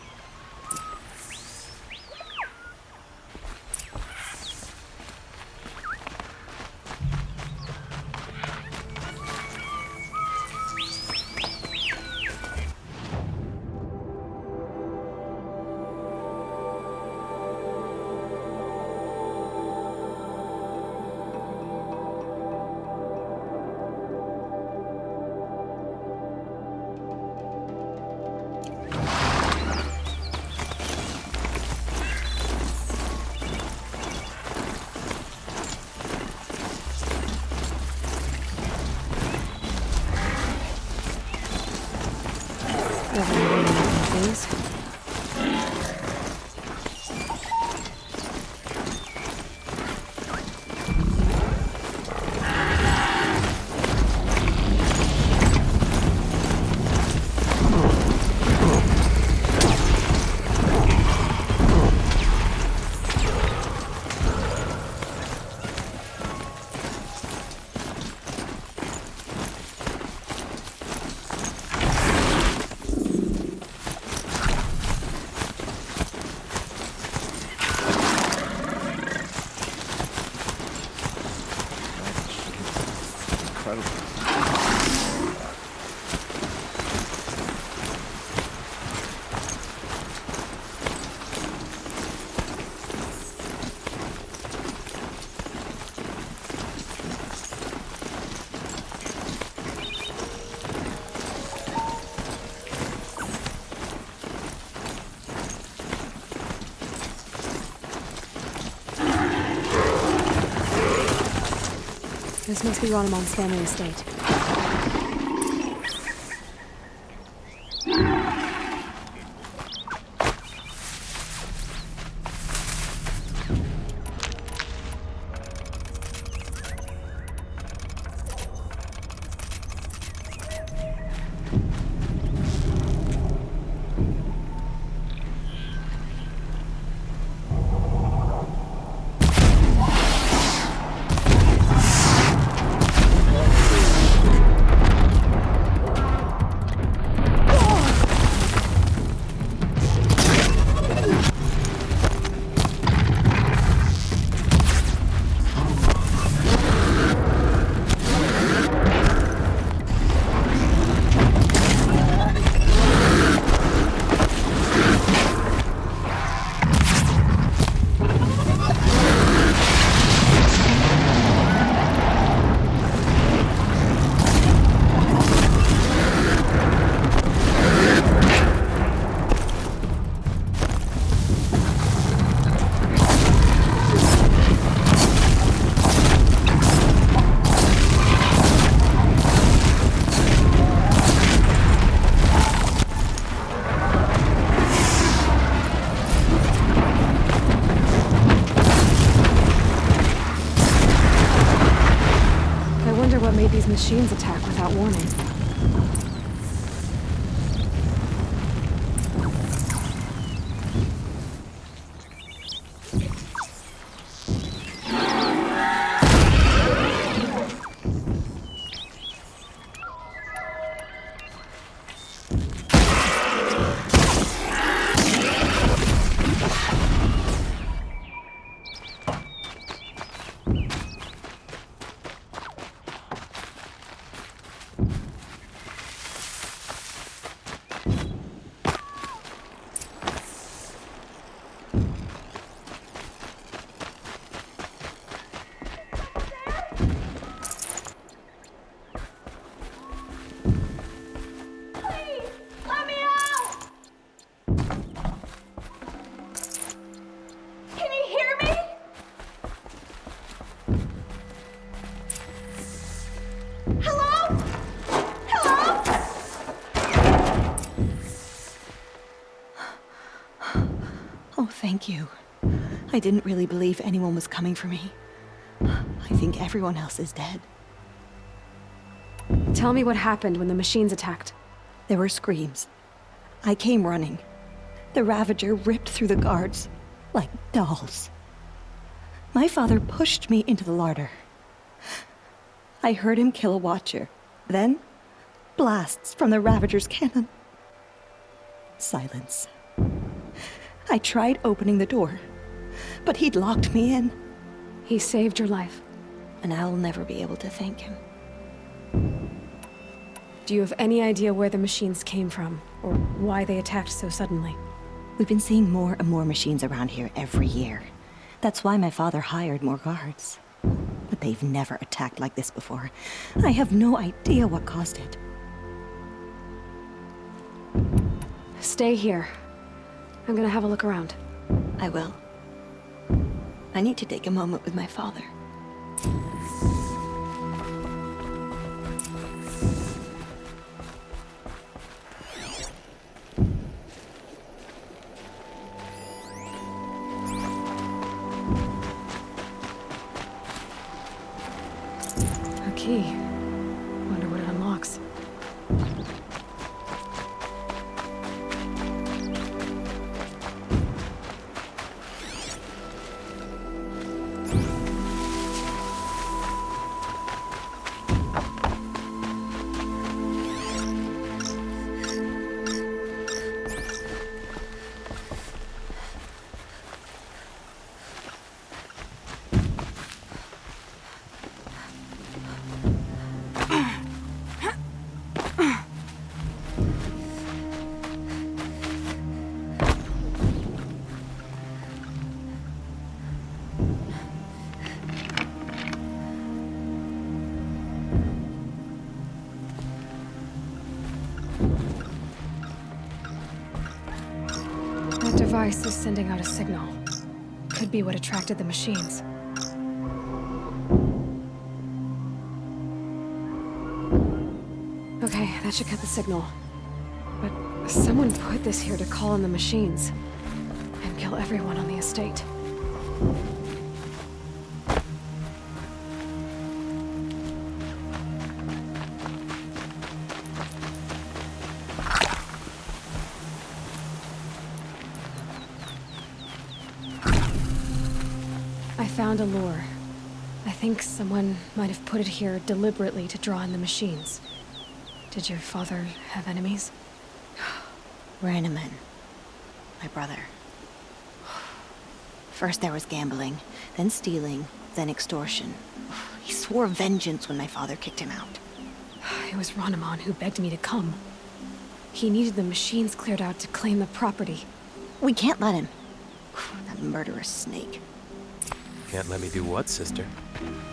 Things. This must be Ronamon's family estate. These machines attack without warning. Thank you. I didn't really believe anyone was coming for me. I think everyone else is dead. Tell me what happened when the machines attacked. There were screams. I came running. The Ravager ripped through the guards like dolls. My father pushed me into the larder. I heard him kill a watcher. Then, blasts from the Ravager's cannon. Silence. I tried opening the door, but he'd locked me in. He saved your life. And I'll never be able to thank him. Do you have any idea where the machines came from, or why they attacked so suddenly? We've been seeing more and more machines around here every year. That's why my father hired more guards. But they've never attacked like this before. I have no idea what caused it. Stay here. I'm gonna have a look around. I will. I need to take a moment with my father. A key. Wonder what it unlocks. That device is sending out a signal. Could be what attracted the machines. Okay, that should cut the signal. But someone put this here to call in the machines and kill everyone on the estate. I found a lure. I think someone might have put it here deliberately to draw in the machines. Did your father have enemies? Ranneman. My brother. First there was gambling, then stealing, then extortion. He swore vengeance when my father kicked him out. It was Ranneman who begged me to come. He needed the machines cleared out to claim the property. We can't let him. That murderous snake. Can't let me do what, sister?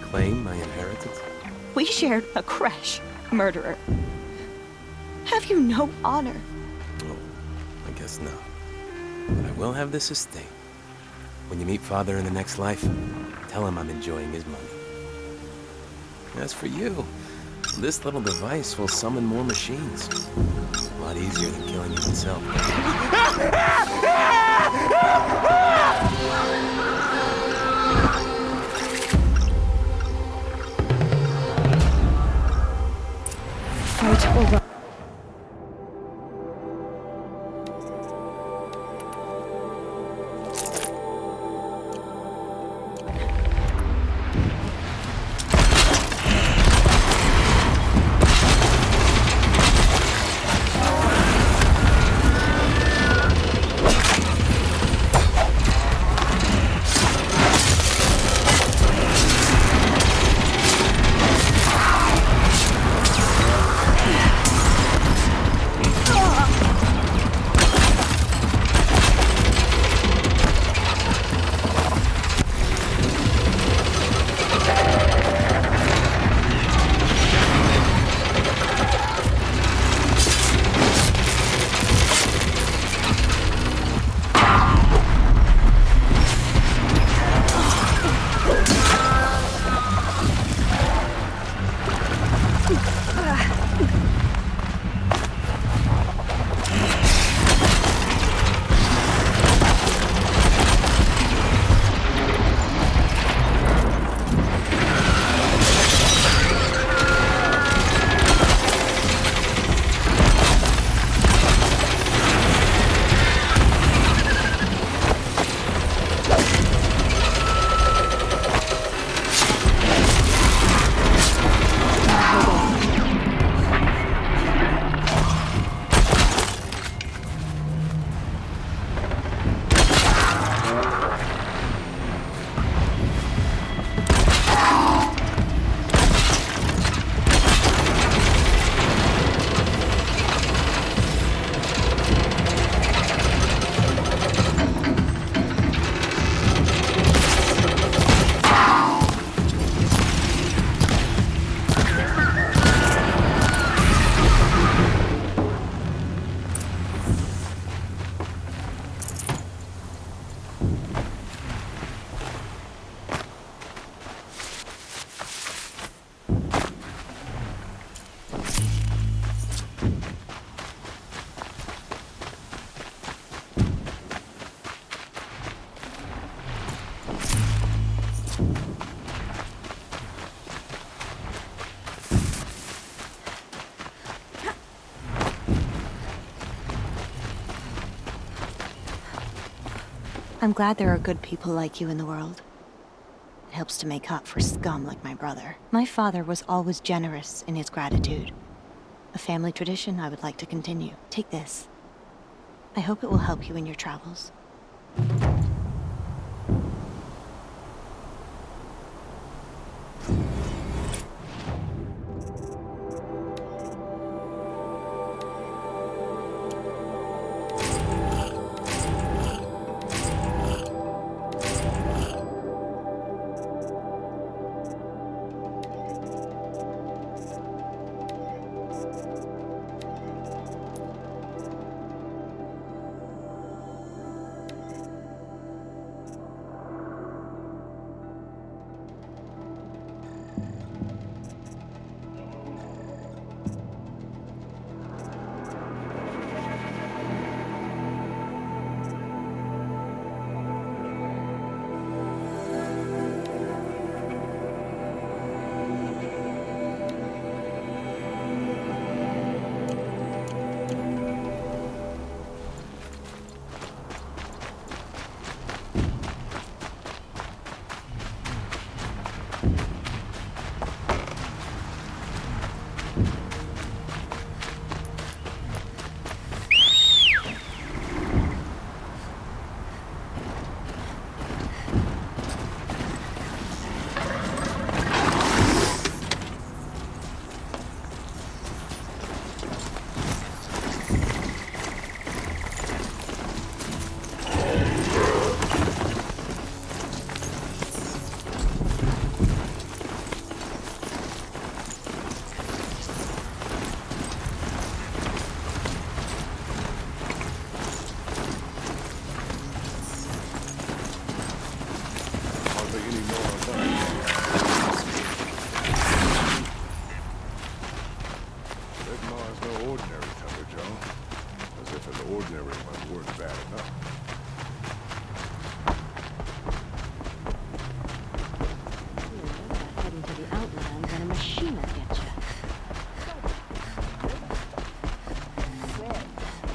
Claim my inheritance? We shared a creche, murderer. Have you no honor? Oh, I guess not. But I will have this estate. When you meet father in the next life, tell him I'm enjoying his money. As for you, this little device will summon more machines. A lot easier than killing you itself. Fight over. I'm glad there are good people like you in the world. It helps to make up for scum like my brother. My father was always generous in his gratitude. A family tradition I would like to continue. Take this. I hope it will help you in your travels.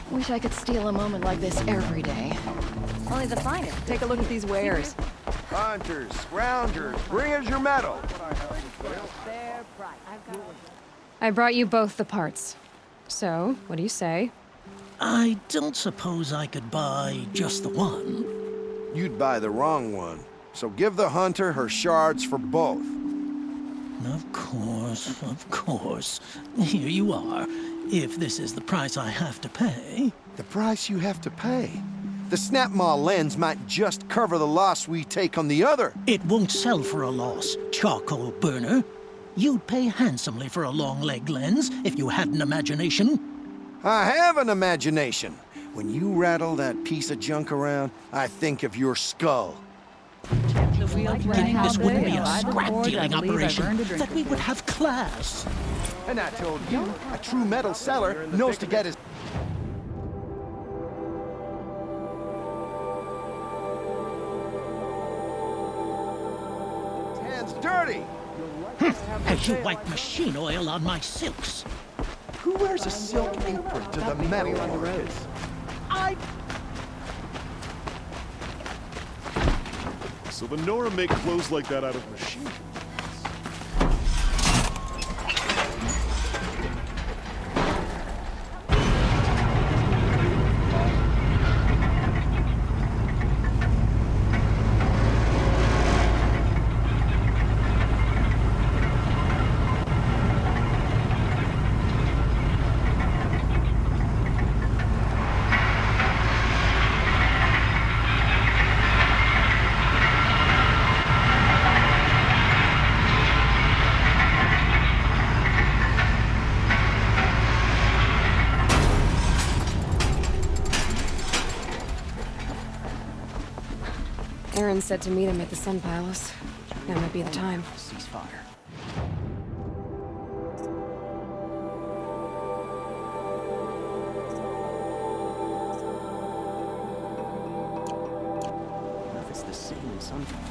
Wish I could steal a moment like this every day. Only the finest. Take a look at these wares. Hunters, scroungers, bring us your metal. I brought you both the parts. So, what do you say? I don't suppose I could buy just the one. You'd buy the wrong one. So give the hunter her shards for both. Of course. Here you are. If this is the price I have to pay. The price you have to pay? The Snapmaw lens might just cover the loss we take on the other. It won't sell for a loss, charcoal burner. You'd pay handsomely for a long leg lens if you had an imagination. I have an imagination. When you rattle that piece of junk around, I think of your skull. This wouldn't be a scrap-dealing operation, that we would have class. And I told you, a true metal seller knows to get his... hands dirty! As you wipe machine oil on my silks. Who wears a silk apron to the metal workers? So the Nora make clothes like that out of machine? Aaron said to meet him at the Sun Palace. That might be the time. Ceasefire. If it's the same in Sunfall.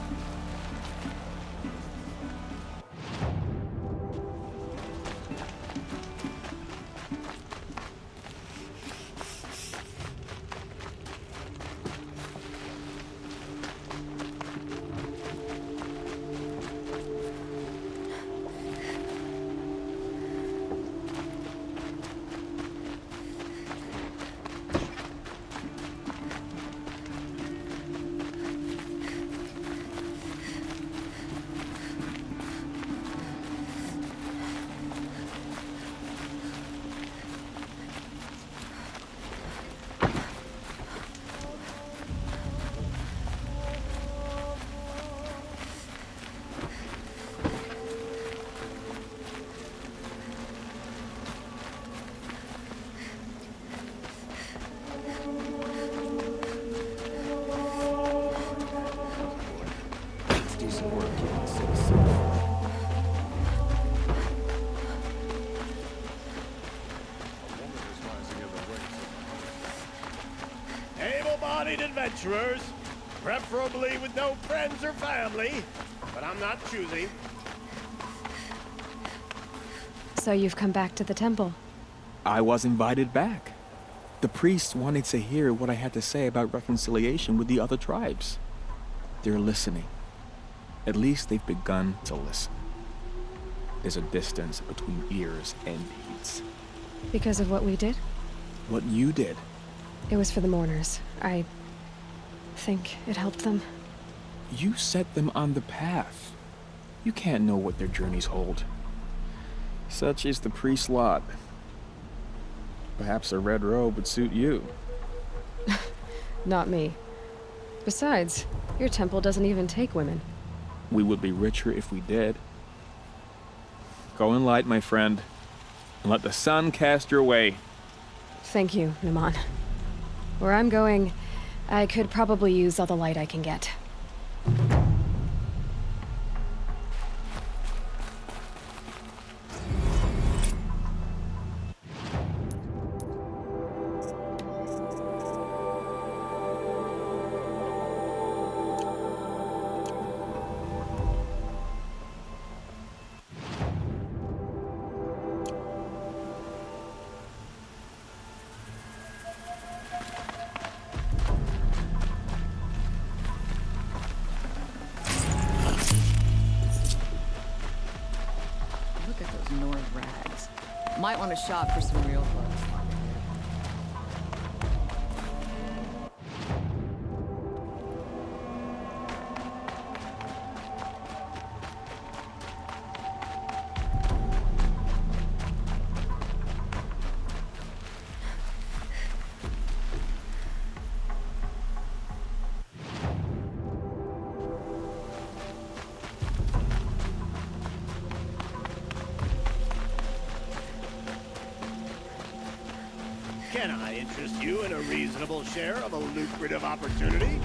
able-bodied adventurers, preferably with no friends or family, but I'm not choosy. So you've come back to the temple? I was invited back. The priests wanted to hear what I had to say about reconciliation with the other tribes. They're listening. At least they've begun to listen. There's a distance between ears and deeds. Because of what we did? What you did. It was for the mourners. I think it helped them. You set them on the path. You can't know what their journeys hold. Such is the priest's lot. Perhaps a red robe would suit you. Not me. Besides, your temple doesn't even take women. We would be richer if we did. Go in light, my friend, and let the sun cast your way. Thank you, Naman. Where I'm going, I could probably use all the light I can get. Look at those Nora rags. Might want to shop for some real clothes. Can I interest you in a reasonable share of a lucrative opportunity?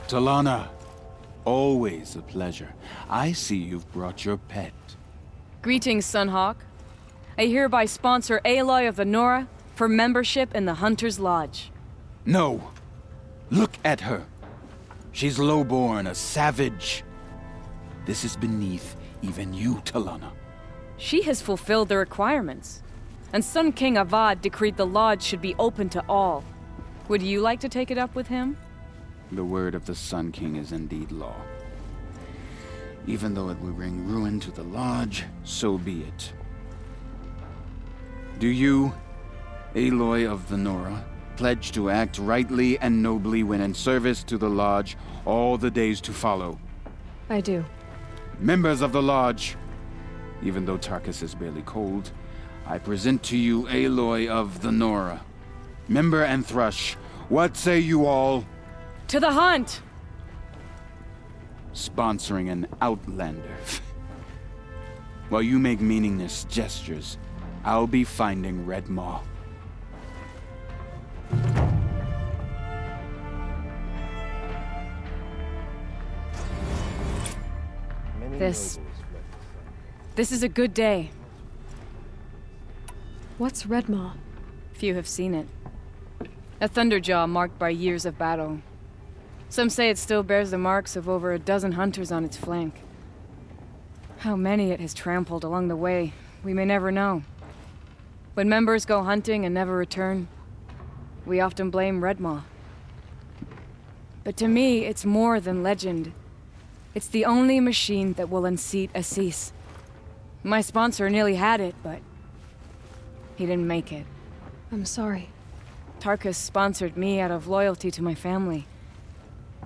Talana, always a pleasure. I see you've brought your pet. Greetings, Sunhawk. I hereby sponsor Aloy of the Nora for membership in the Hunter's Lodge. No. Look at her. She's lowborn, a savage. This is beneath even you, Talana. She has fulfilled the requirements, and Sun King Avad decreed the lodge should be open to all. Would you like to take it up with him? The word of the Sun King is indeed law. Even though it will bring ruin to the lodge, so be it. Do you, Aloy of the Nora, pledge to act rightly and nobly when in service to the lodge all the days to follow? I do. Members of the lodge, even though Tarkus is barely cold, I present to you Aloy of the Nora. Member and Thrush, what say you all? To the hunt! Sponsoring an outlander. While you make meaningless gestures, I'll be finding Red Maw. This is a good day. What's Redmaw? Few have seen it. A thunderjaw marked by years of battle. Some say it still bears the marks of over a dozen hunters on its flank. How many it has trampled along the way, we may never know. When members go hunting and never return, we often blame Redmaw. But to me, it's more than legend. It's the only machine that will unseat Assis. My sponsor nearly had it, but he didn't make it. I'm sorry. Tarkus sponsored me out of loyalty to my family.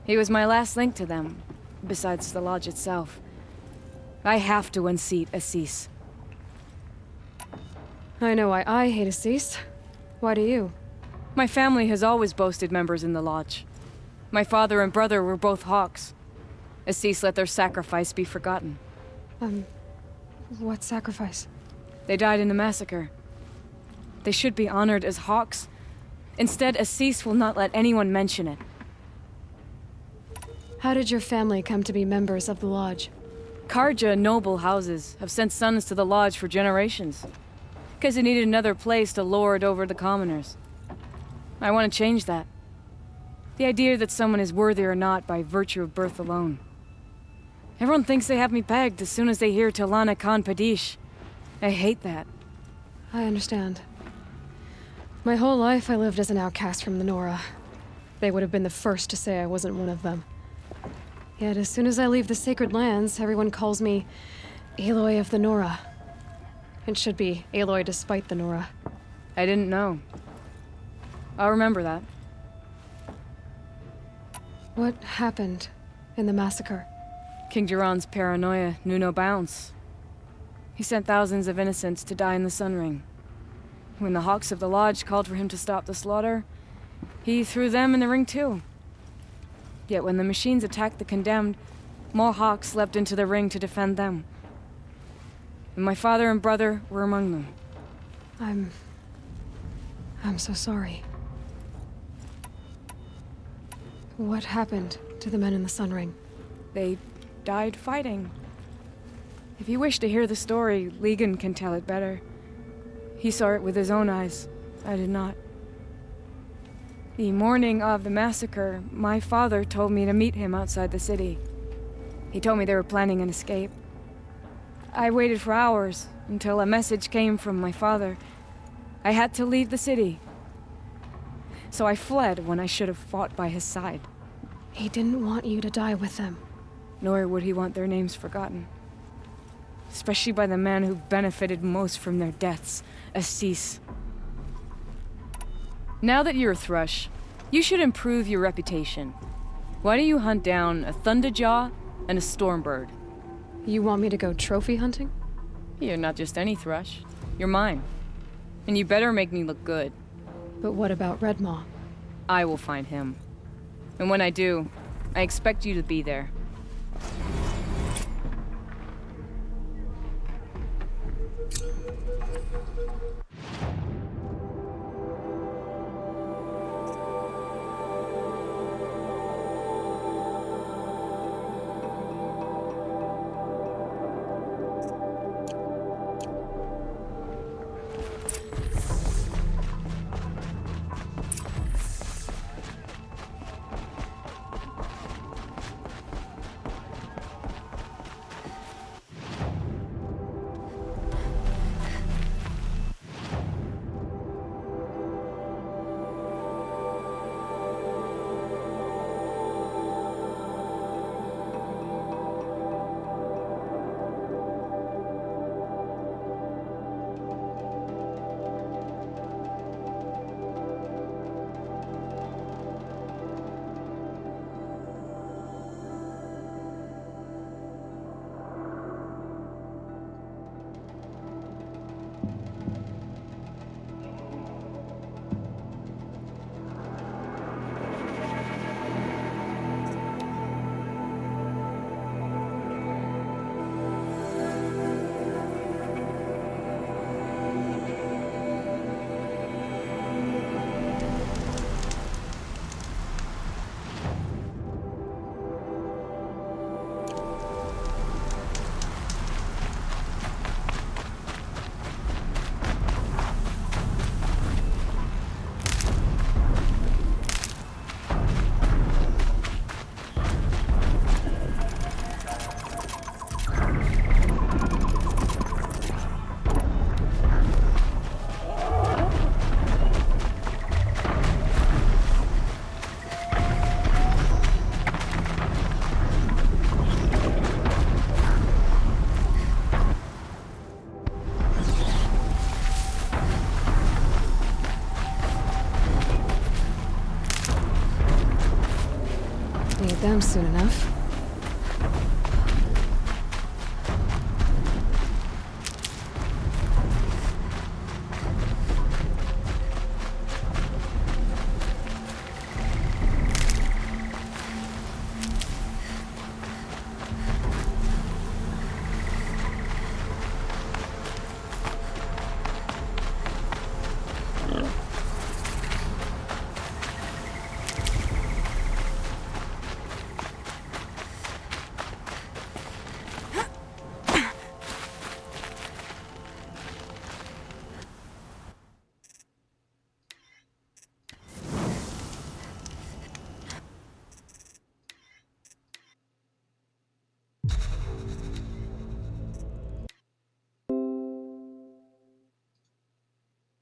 He was my last link to them, besides the lodge itself. I have to unseat Assis. I know why I hate Assis. Why do you? My family has always boasted members in the lodge. My father and brother were both Hawks. Assis let their sacrifice be forgotten. What sacrifice? They died in the massacre. They should be honored as Hawks, Instead, Assis will not let anyone mention it. How did your family come to be members of the Lodge? Carja noble houses have sent sons to the Lodge for generations. Because they needed another place to lord over the commoners. I want to change that. The idea that someone is worthy or not by virtue of birth alone. Everyone thinks they have me pegged as soon as they hear Talana Khan Padish. I hate that. I understand. My whole life I lived as an outcast from the Nora. They would have been the first to say I wasn't one of them. Yet as soon as I leave the sacred lands, everyone calls me Aloy of the Nora. It should be Aloy despite the Nora. I didn't know. I'll remember that. What happened in the massacre? King Jiran's paranoia knew no bounds. He sent thousands of innocents to die in the Sun Ring. When the Hawks of the Lodge called for him to stop the slaughter, he threw them in the ring too. Yet when the machines attacked the condemned, more Hawks leapt into the ring to defend them. And my father and brother were among them. I'm so sorry. What happened to the men in the Sun Ring? They died fighting. If you wish to hear the story, Legan can tell it better. He saw it with his own eyes. I did not. The morning of the massacre, my father told me to meet him outside the city. He told me they were planning an escape. I waited for hours until a message came from my father. I had to leave the city. So I fled when I should have fought by his side. He didn't want you to die with them. Nor would he want their names forgotten. Especially by the man who benefited most from their deaths, Assis. Now that you're a Thrush, you should improve your reputation. Why don't you hunt down a Thunderjaw and a Stormbird? You want me to go trophy hunting? You're not just any Thrush. You're mine. And you better make me look good. But what about Redmaw? I will find him. And when I do, I expect you to be there. Need them soon enough.